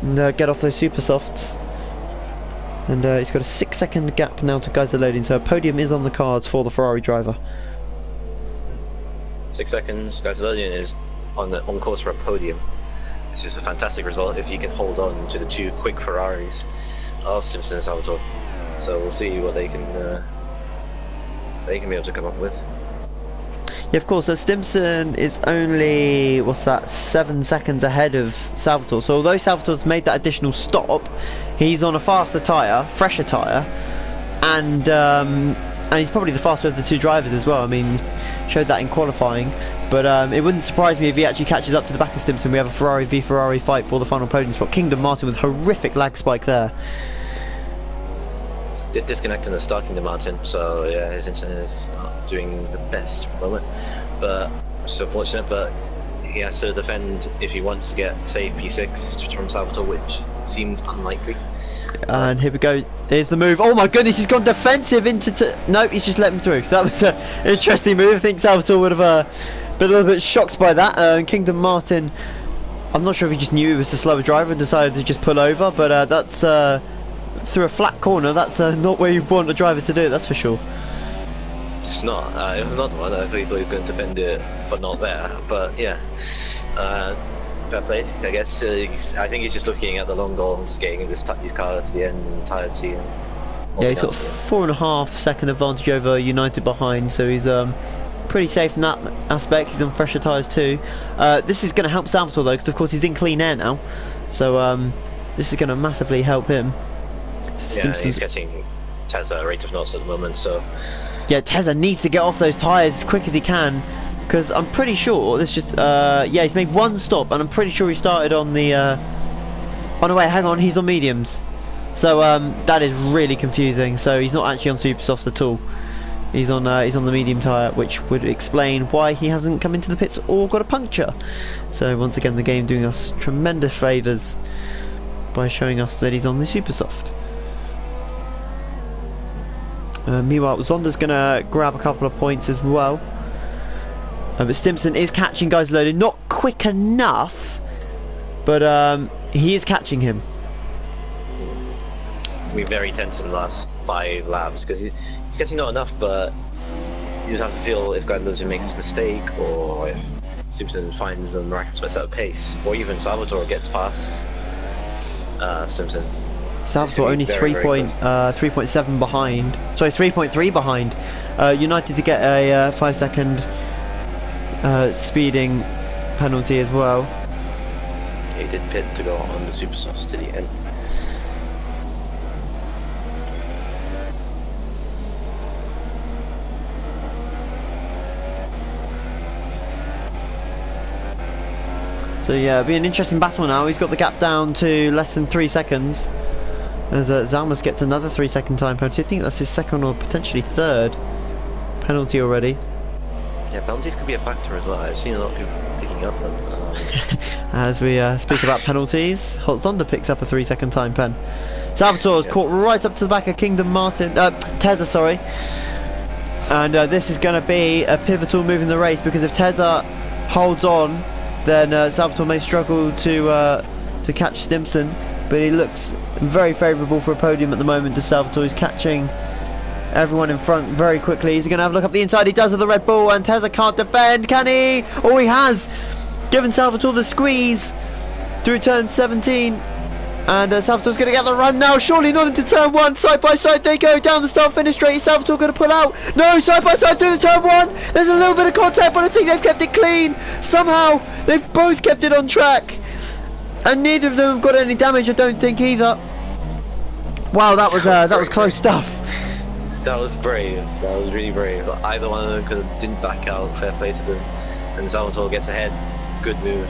and get off those super softs. And he's got a 6-second gap now to guys are loading. So a podium is on the cards for the Ferrari driver. 6 seconds. Guys loading is on course for a podium. It's just a fantastic result if you can hold on to the two quick Ferraris of Stimpson and Salvatore. So we'll see what they can be able to come up with. Yeah, of course. So Stimpson is only 7 seconds ahead of Salvatore. So although Salvatore's made that additional stop, he's on a faster tyre, fresher tyre, and he's probably the faster of the two drivers as well. I mean, showed that in qualifying. But it wouldn't surprise me if he actually catches up to the back of Stimpson. We have a Ferrari v Ferrari fight for the final podium spot. Kingdom Martin with horrific lag spike there. Did disconnect in the start, Kingdom Martin, so yeah, his internet is not doing the best at the moment. But it's unfortunate, but he has to defend if he wants to get, say, P6 from Salvatore, which seems unlikely. And here we go. Here's the move. Oh my goodness, he's gone defensive into... No, he's just let him through. That was an interesting move. I think Salvatore would have been a little bit shocked by that. Kingdom Martin, I'm not sure if he just knew he was the slower driver and decided to just pull over, but that's through a flat corner. That's not where you want a driver to do it, that's for sure. It's not. It was another one. I thought he was going to defend it, but not there. But yeah, fair play, I guess. I think he's just looking at the long goal and just getting his car to the end entirety. Yeah, he's got 4.5 second advantage over United behind, so he's pretty safe in that aspect. He's on fresher tyres too. This is going to help Salvatore though, because of course he's in clean air now, so this is going to massively help him. Yeah, he's getting Tezza rate of knots at the moment, so yeah, Tezza needs to get off those tyres as quick as he can, because I'm pretty sure this just yeah, he's made one stop and I'm pretty sure he started on the oh no, wait, hang on, he's on mediums, so that is really confusing. So he's not actually on super softs at all. He's on the medium tyre, which would explain why he hasn't come into the pits or got a puncture. So once again, the game doing us tremendous favours by showing us that he's on the super soft. Meanwhile, Zonda's going to grab a couple of points as well. But Stimpson is catching guys loaded. Not quick enough, but he is catching him. It's going to be very tense in the last 5 laps, because he's getting not enough, but you'd have to feel if Gandalf makes a mistake, or if Stimpson finds a miraculous set of pace, or even Salvatore gets past Stimpson. Salvatore only 3.7 behind. Sorry, 3.3 behind. United to get a 5 second speeding penalty as well. He did pit to go on the super softs to the end. So yeah, it'll be an interesting battle now. He's got the gap down to less than 3 seconds. As Zalmas gets another 3 second time penalty. I think that's his second or potentially third penalty already. Yeah, penalties could be a factor as well. I've seen a lot of people picking up them. As we speak about penalties, Hot Zonda picks up a 3 second time pen. Salvatore's caught right up to the back of Kingdom Martin, Tezza, sorry. And this is going to be a pivotal move in the race, because if Tezza holds on, then Salvatore may struggle to catch Stimpson. But he looks very favourable for a podium at the moment to Salvatore. He's catching everyone in front very quickly. He's going to have a look up the inside. He does with the Red Bull, and Tezza can't defend, can he? Oh, he has given Salvatore the squeeze through turn 17. And Salvatore's going to get the run now. Surely not into turn 1. Side by side they go down the start finish straight. Is Salvatore going to pull out? No, side by side through the turn 1. There's a little bit of contact, but I think they've kept it clean. Somehow they've both kept it on track. And neither of them have got any damage, I don't think, either. Wow, that was close stuff. That was brave. That was really brave. Either one of them didn't back out. Fair play to them. And Salvatore gets ahead. Good move.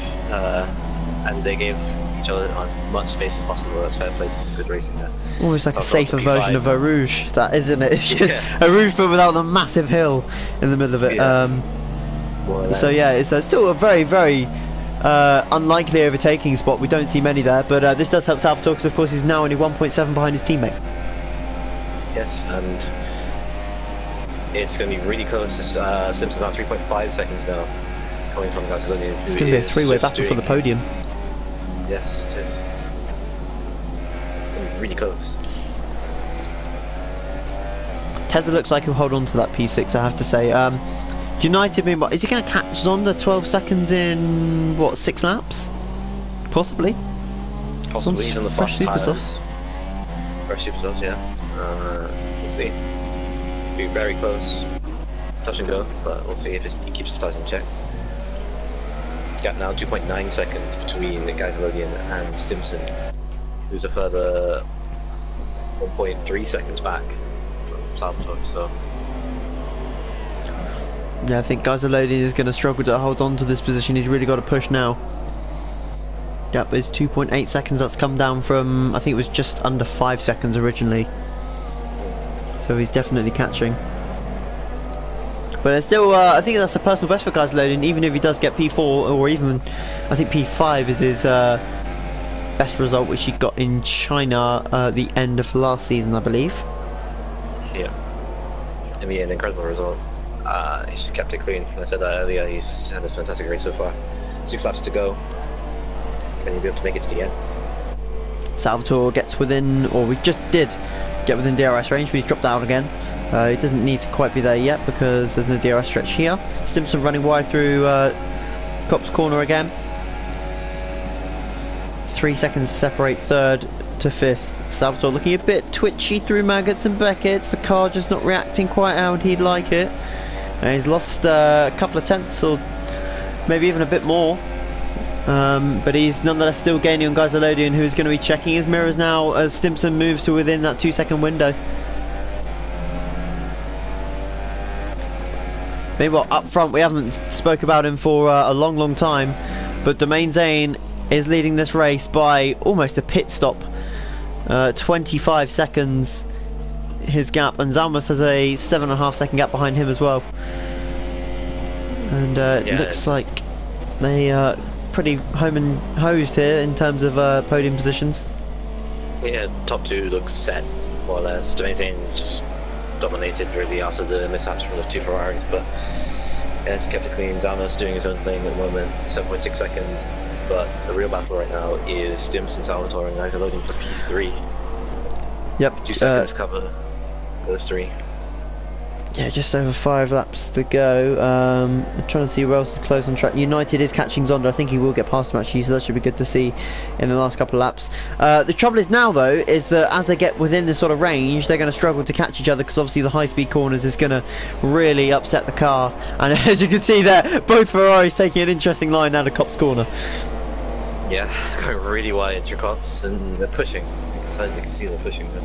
And they gave each other as much space as possible. That's fair play to them. Good racing there. Almost like a Salvatore safer version of Eau Rouge, that isn't it? It's just Eau Rouge, but without the massive hill in the middle of it. Yeah. So yeah, it's still a very, very unlikely overtaking spot. We don't see many there, but this does help Salvatore because, of course, he's now only 1.7 behind his teammate. Yes, and it's going to be really close. Simpson's now 3.5 seconds now, coming from Gasolini. It's going to be a three-way battle for the podium. Yes, it is. It's going to be really close. Tesla looks like he'll hold on to that P6, I have to say. United, meanwhile, is he going to catch Zonda 12 seconds in, what, 6 laps? Possibly. Possibly, he's on the fresh fast super tires. softs. Fresh super softs, yeah. We'll see. Be very close. Touch and go, but we'll see if he keeps his tires in check. Gap now 2.9 seconds between Gasolinian and Stimson, who's a further 1.3 seconds back from Salvatore, so... Yeah, I think Gasolinian is going to struggle to hold on to this position. He's really got to push now. Gap is 2.8 seconds. That's come down from, I think it was just under 5 seconds originally. So he's definitely catching. But it's still, I think that's a personal best for Gasolinian, even if he does get P4, or even, I think P5 is his best result, which he got in China at the end of last season, I believe. Yeah. It'd be an incredible result. He's just kept it clean. I said that earlier, he's had a fantastic race so far. 6 laps to go. Can he be able to make it to the end? Salvatore gets within, or we just did get within DRS range, but he's dropped out again. He doesn't need to quite be there yet because there's no DRS stretch here. Simpson running wide through Cop's corner again. 3 seconds separate third to fifth. Salvatore looking a bit twitchy through Maggots and Beckett's. The car just not reacting quite how he'd like it. And he's lost a couple of tenths, or maybe even a bit more. But he's nonetheless still gaining on Gasolinian, who's going to be checking his mirrors now as Stimson moves to within that 2-second window. Meanwhile, up front, we haven't spoke about him for a long time, but Domain Zane is leading this race by almost a pit stop. 25 seconds his gap, and Zalmas has a 7.5 second gap behind him as well. And it looks like they are pretty home and hosed here in terms of podium positions. Yeah, top two looks set, more or less. Domain Zane just dominated really after the mishaps from the two Ferraris, but yeah, it's kept it clean. Zalmas doing his own thing at the moment, 7.6 seconds. But the real battle right now is Stimson, Salvatore, and Gasolinian for P3. Yep. 2 seconds cover those three. Yeah, just over 5 laps to go. I'm trying to see who else is close on track. United is catching Zonda. I think he will get past him actually, so that should be good to see in the last couple of laps. The trouble is now, though, is that as they get within this sort of range, they're going to struggle to catch each other because obviously the high-speed corners is going to really upset the car. And as you can see there, both Ferraris taking an interesting line out of Cop's corner. Yeah, going really wide into Cops, and they're pushing. You can see they're pushing them.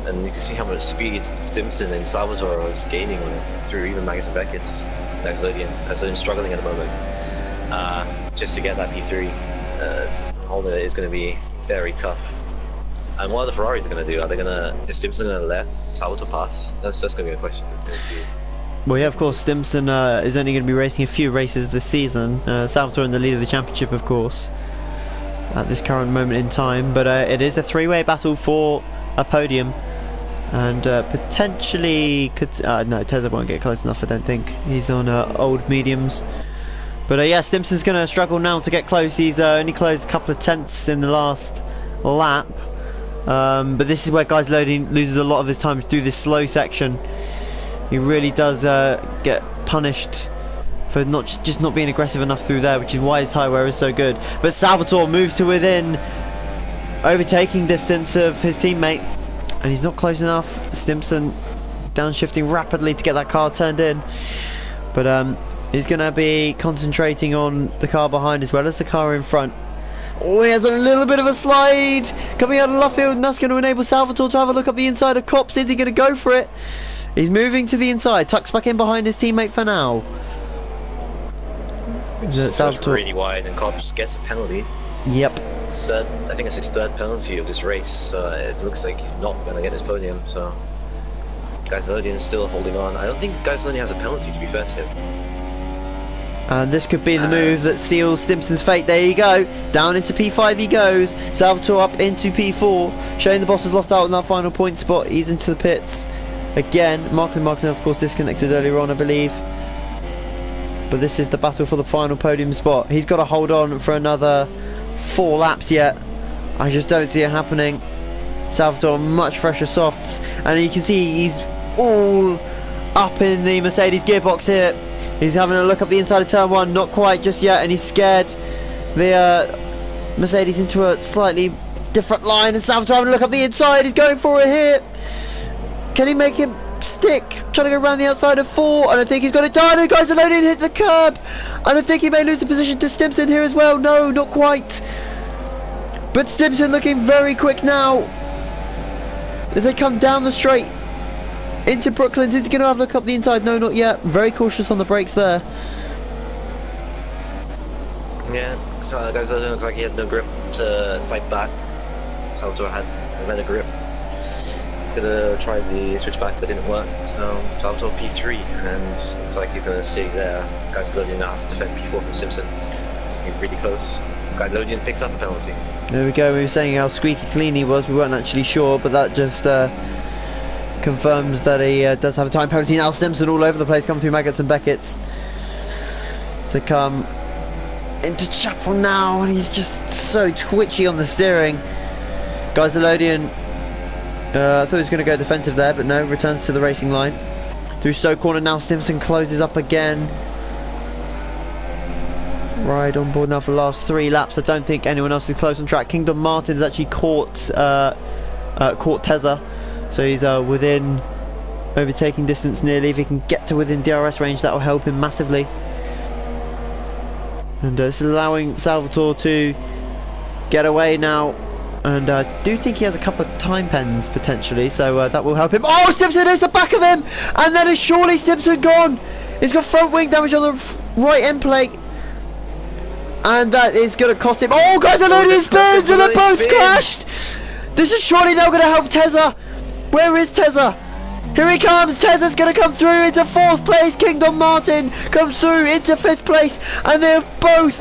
And you can see how much speed Stimson and Salvatore was gaining on it through even Magnus and Beckett's Gasolinian struggling at the moment. Just to get that P3, holding it is going to be very tough. And what are the Ferraris going to do? Is Stimson going to let Salvatore pass? That's going to be a question. Well, yeah, of course, Stimson is only going to be racing a few races this season. Salvatore in the lead of the championship, of course, at this current moment in time. But it is a three-way battle for a podium. And potentially could no, Tesla won't get close enough, I don't think. He's on old mediums. But yeah, Stimson's going to struggle now to get close. He's only closed a couple of tenths in the last lap. But this is where Gasolinian loses a lot of his time through this slow section. He really does get punished for just not being aggressive enough through there, which is why his high wear is so good. But Salvatore moves to within overtaking distance of his teammate. And he's not close enough. Stimson downshifting rapidly to get that car turned in. But he's going to be concentrating on the car behind as well as the car in front. Oh, he has a little bit of a slide coming out of left field, and that's going to enable Salvatore to have a look up the inside of Kops. Is he going to go for it? He's moving to the inside, tucks back in behind his teammate for now. Salvatore really wide, and Kops gets a penalty. Yep. Third, I think it's his third penalty of this race, so it looks like he's not going to get his podium. So Gaisolodian is still holding on. I don't think Gaisolodian has a penalty, to be fair to him. And this could be the move that seals Stimpson's fate. There you go. Down into P5 he goes. Salvatore up into P4. Shane the boss has lost out on that final point spot. He's into the pits. Again, Marklin, of course, disconnected earlier on, I believe. But this is the battle for the final podium spot. He's got to hold on for another 4 laps yet. I just don't see it happening. Salvatore much fresher softs. And you can see he's all up in the Mercedes gearbox here. He's having a look up the inside of turn 1, not quite just yet, and he's scared the Mercedes into a slightly different line, and Salvatore having a look up the inside. He's going for it here. Can he make him stick? Trying to go around the outside of 4. I don't think he's got it done. And guys alone in hit the curb. I don't think he may lose the position to Stimpson here as well. No, not quite. But Stimpson looking very quick now as they come down the straight into Brooklands. Is he going to have a look up the inside? No, not yet. Very cautious on the brakes there. Yeah, so guys, it looks like he had no grip to fight back. Salvatore had a better grip. Could have tried the switchback, but didn't work. So Salvatore P3, and looks like he's going to stay there. Gaisolodian now has to defend P4 from Simpson. It's going to be pretty close. Gaisolodian picks up a penalty. There we go. We were saying how squeaky clean he was. We weren't actually sure, but that just confirms that he does have a time penalty. Now Simpson all over the place, coming through Maggots and Beckett's to come into Chapel now, and he's just so twitchy on the steering. Gaisolodian I thought he was going to go defensive there, but no, returns to the racing line. Through Stoke Corner now, Stimpson closes up again. Right on board now for the last 3 laps. I don't think anyone else is close on track. Kingdom Martin has actually caught Tezza, so he's within overtaking distance nearly. If he can get to within DRS range, that will help him massively. And this is allowing Salvatore to get away now. And I do think he has a couple of time pens potentially, so that will help him. Oh, Stimpson is the back of him! And then is surely Stimpson gone! He's got front wing damage on the right end plate. And that is going to cost him. Oh, guys, Gaisolodian spins and they both crashed! This is surely now going to help Tezza. Where is Tezza? Here he comes. Tezza's going to come through into 4th place. Kingdom Martin comes through into 5th place. And they have both...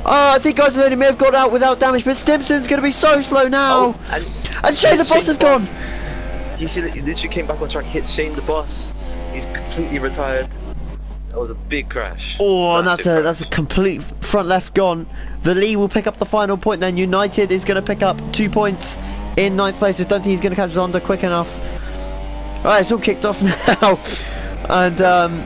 I think Gaisolodian may have got out without damage, but Stimpson's going to be so slow now. Oh, and Shane the Boss has gone. He literally came back on track, hit Shane the Boss. He's completely retired. That was a big crash. Oh, and that's a complete front left gone. The Lee will pick up the final point then. United is going to pick up 2 points in 9th place. I don't think he's going to catch Zonda quick enough. Alright, it's all kicked off now. And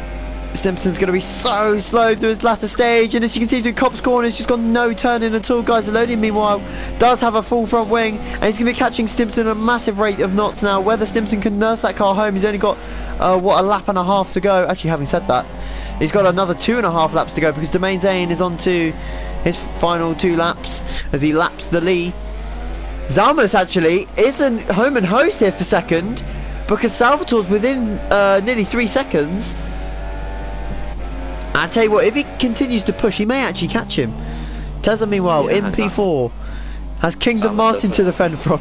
Stimpson's going to be so slow through his latter stage, and as you can see through Cop's corner, he's just got no turning at all. Gaisolodian, meanwhile, does have a full front wing, and he's going to be catching Stimpson at a massive rate of knots now. Whether Stimpson can nurse that car home, he's only got, what, a lap and a half to go. Actually, having said that, he's got another 2.5 laps to go, because Domain Zane is on to his final 2 laps, as he laps the Lee. Zalmas, actually, isn't home and host here for second, because Salvatore's within nearly 3 seconds. I tell you what, if he continues to push, he may actually catch him. Tezza, meanwhile, in P4, has Kingdom Martin to defend from.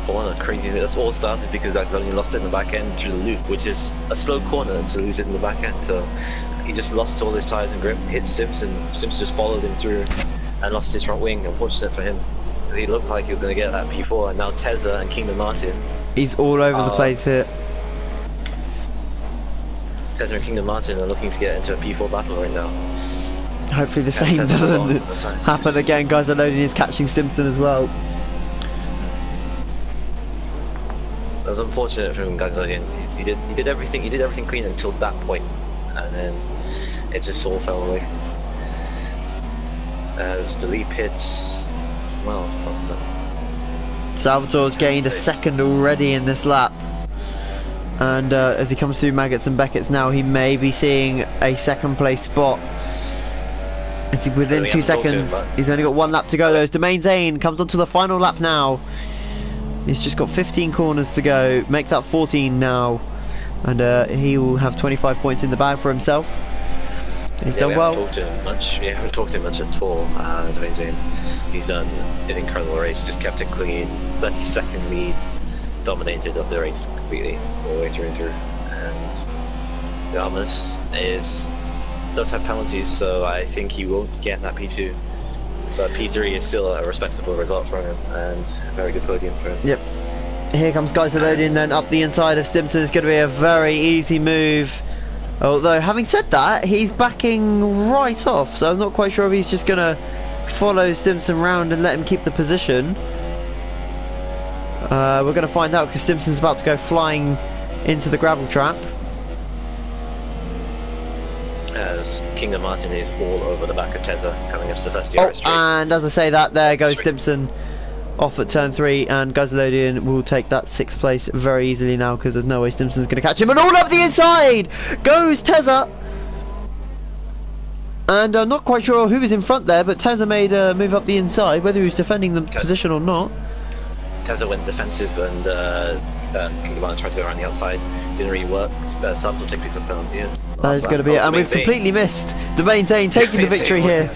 What a crazy thing. That's all started because Gaisolodian lost it in the back end through the loop, which is a slow corner to lose it in the back end. So he just lost all his tyres and grip, hit Simpson. Simpson just followed him through and lost his front wing. Unfortunate for him. He looked like he was going to get that P4, and now Tezza and Kingdom Martin. He's all over the place here. Tezza and Kingdom Martin are looking to get into a P4 battle right now. Hopefully the same doesn't happen again. Gaisolodian is catching Simpson as well. That was unfortunate for him, Gaisolodian. He did everything clean until that point, and then it just all fell away. As the leap hits, well, Salvatore's gained a second already in this lap. And as he comes through Maggots and Beckett's now, he may be seeing a 2nd place spot. It's within We 2 haven't talked to him, seconds. but- He's only got 1 lap to go though. As Domain Zane comes onto the final lap now. He's just got 15 corners to go. Make that 14 now. And he will have 25 points in the bag for himself. He's done well. We haven't talked to him much at all. He's done an incredible race, just kept it clean. 30-second lead, dominated up the race completely, all the way through and through. And Yarmouth does have penalties, so I think he won't get that P2. But P3 is still a respectable result for him, and a very good podium for him. Yep. Here comes Guys Melodian then up the inside of Stimson. It's going to be a very easy move. Although, having said that, he's backing right off, so I'm not quite sure if he's just going to follow Stimson round and let him keep the position. We're going to find out because Stimson's about to go flying into the gravel trap. As Kingdom Martin is all over the back of Tezza, coming up to the first year straight. And as I say that, there goes Stimson off at turn 3, and Gazlodian will take that 6th place very easily now because there's no way Stimson's going to catch him. And all up the inside goes Tezza. And I'm not quite sure who was in front there, but Tezza made a move up the inside, whether he was defending the position or not. Tezza went defensive and Kingdom Martin tried to go around the outside. Didn't really work. Sub will take picks up penalty. That is going to be it, and we've completely missed Domain Zane taking the victory here.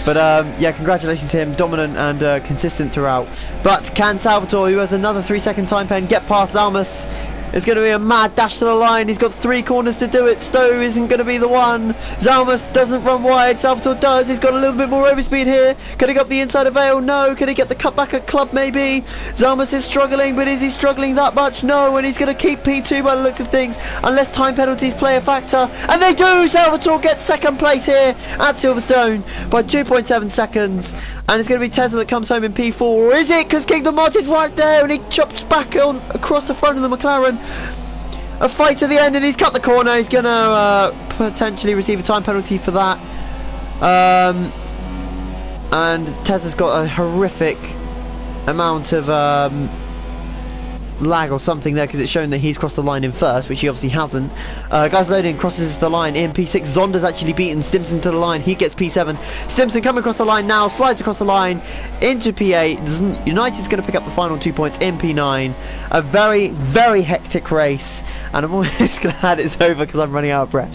But yeah, congratulations to him, dominant and consistent throughout. But can Salvatore, who has another 3-second time pen, get past Almus? It's going to be a mad dash to the line. He's got 3 corners to do it. Stowe isn't going to be the one. Zalmus doesn't run wide. Salvatore does. He's got a little bit more overspeed here. Can he get up the inside of Vale? No. Can he get the cutback at Club? Maybe. Zalmus is struggling, but is he struggling that much? No. And he's going to keep P2 by the looks of things, unless time penalties play a factor. And they do. Salvatore gets 2nd place here at Silverstone by 2.7 seconds. And it's going to be Tezza that comes home in P4, or is it? Because Kingdom Martin's right there, and he chops back on across the front of the McLaren. A fight to the end, and he's cut the corner. He's going to potentially receive a time penalty for that. And Tezza's got a horrific amount of lag or something there, because it's shown that he's crossed the line in first, which he obviously hasn't. Guys loading crosses the line in P6. Zonda's actually beaten Stimson to the line. He gets P7. Stimson coming across the line now, slides across the line into P8. United's going to pick up the final 2 points in P9. A very, very hectic race, and I'm almost going to add it's over because I'm running out of breath.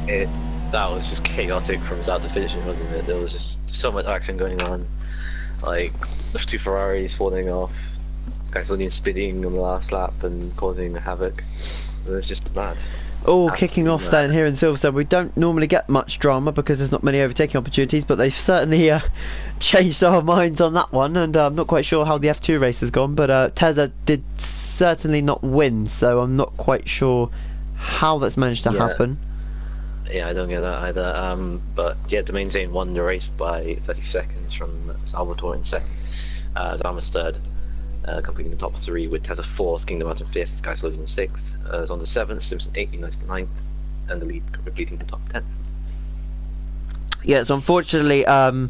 That was just chaotic from start to finish, wasn't it? There was just so much action going on. Like, the 2 Ferraris falling off, guys only spinning on the last lap and causing havoc. It was just mad. All kicking off then here in Silverstone. We don't normally get much drama because there's not many overtaking opportunities, but they've certainly changed our minds on that one, and I'm not quite sure how the F2 race has gone, but Tezza did certainly not win, so I'm not quite sure how that's managed to happen. Yeah, I don't get that either. But yeah, Domain Zane won the race by 30 seconds from Salvatore in 2nd. Zalmus 3rd. Completing the top 3 with Tezza 4th, Kingdom Martin 5th, Sky Slogan 6th, Zonda 7th, Simpson 8th, United 9th, and the lead completing the top 10. Yeah, so unfortunately, the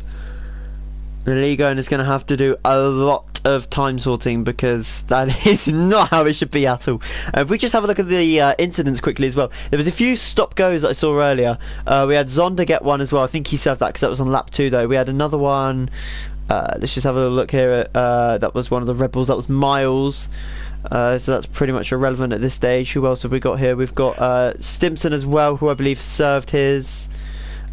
league owner is going to have to do a lot of time sorting because that is not how it should be at all. If we just have a look at the incidents quickly as well, there was a few stop goes that I saw earlier. We had Zonda get one as well. I think he served that because that was on lap 2 though. We had another one. Let's just have a look here. That was one of the Rebels. That was Miles. So that's pretty much irrelevant at this stage. Who else have we got here? We've got Stimson as well, who I believe served his.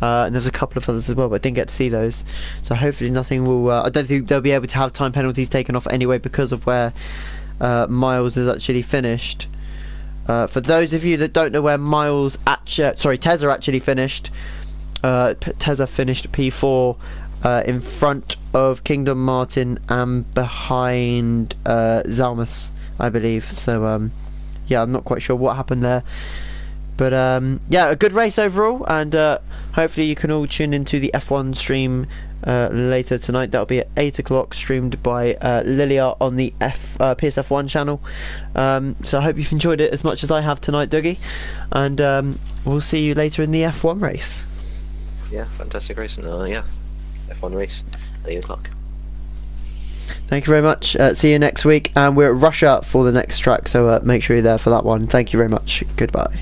And there's a couple of others as well, but I didn't get to see those. So hopefully nothing will... I don't think they'll be able to have time penalties taken off anyway because of where Miles is actually finished. For those of you that don't know where Miles... Tezza actually finished. Tezza finished P4 in front of Kingdom Martin and behind Zalmus, I believe. So yeah, I'm not quite sure what happened there. But yeah, a good race overall, and hopefully you can all tune into the F1 stream later tonight. That'll be at 8 o'clock, streamed by Lilia on the PSF1 channel. So I hope you've enjoyed it as much as I have tonight, Dougie, and we'll see you later in the F1 race. Yeah, fantastic race, and yeah, F1 race at 8 o'clock. Thank you very much. See you next week, and we're at Russia for the next track, so make sure you're there for that one. Thank you very much. Goodbye.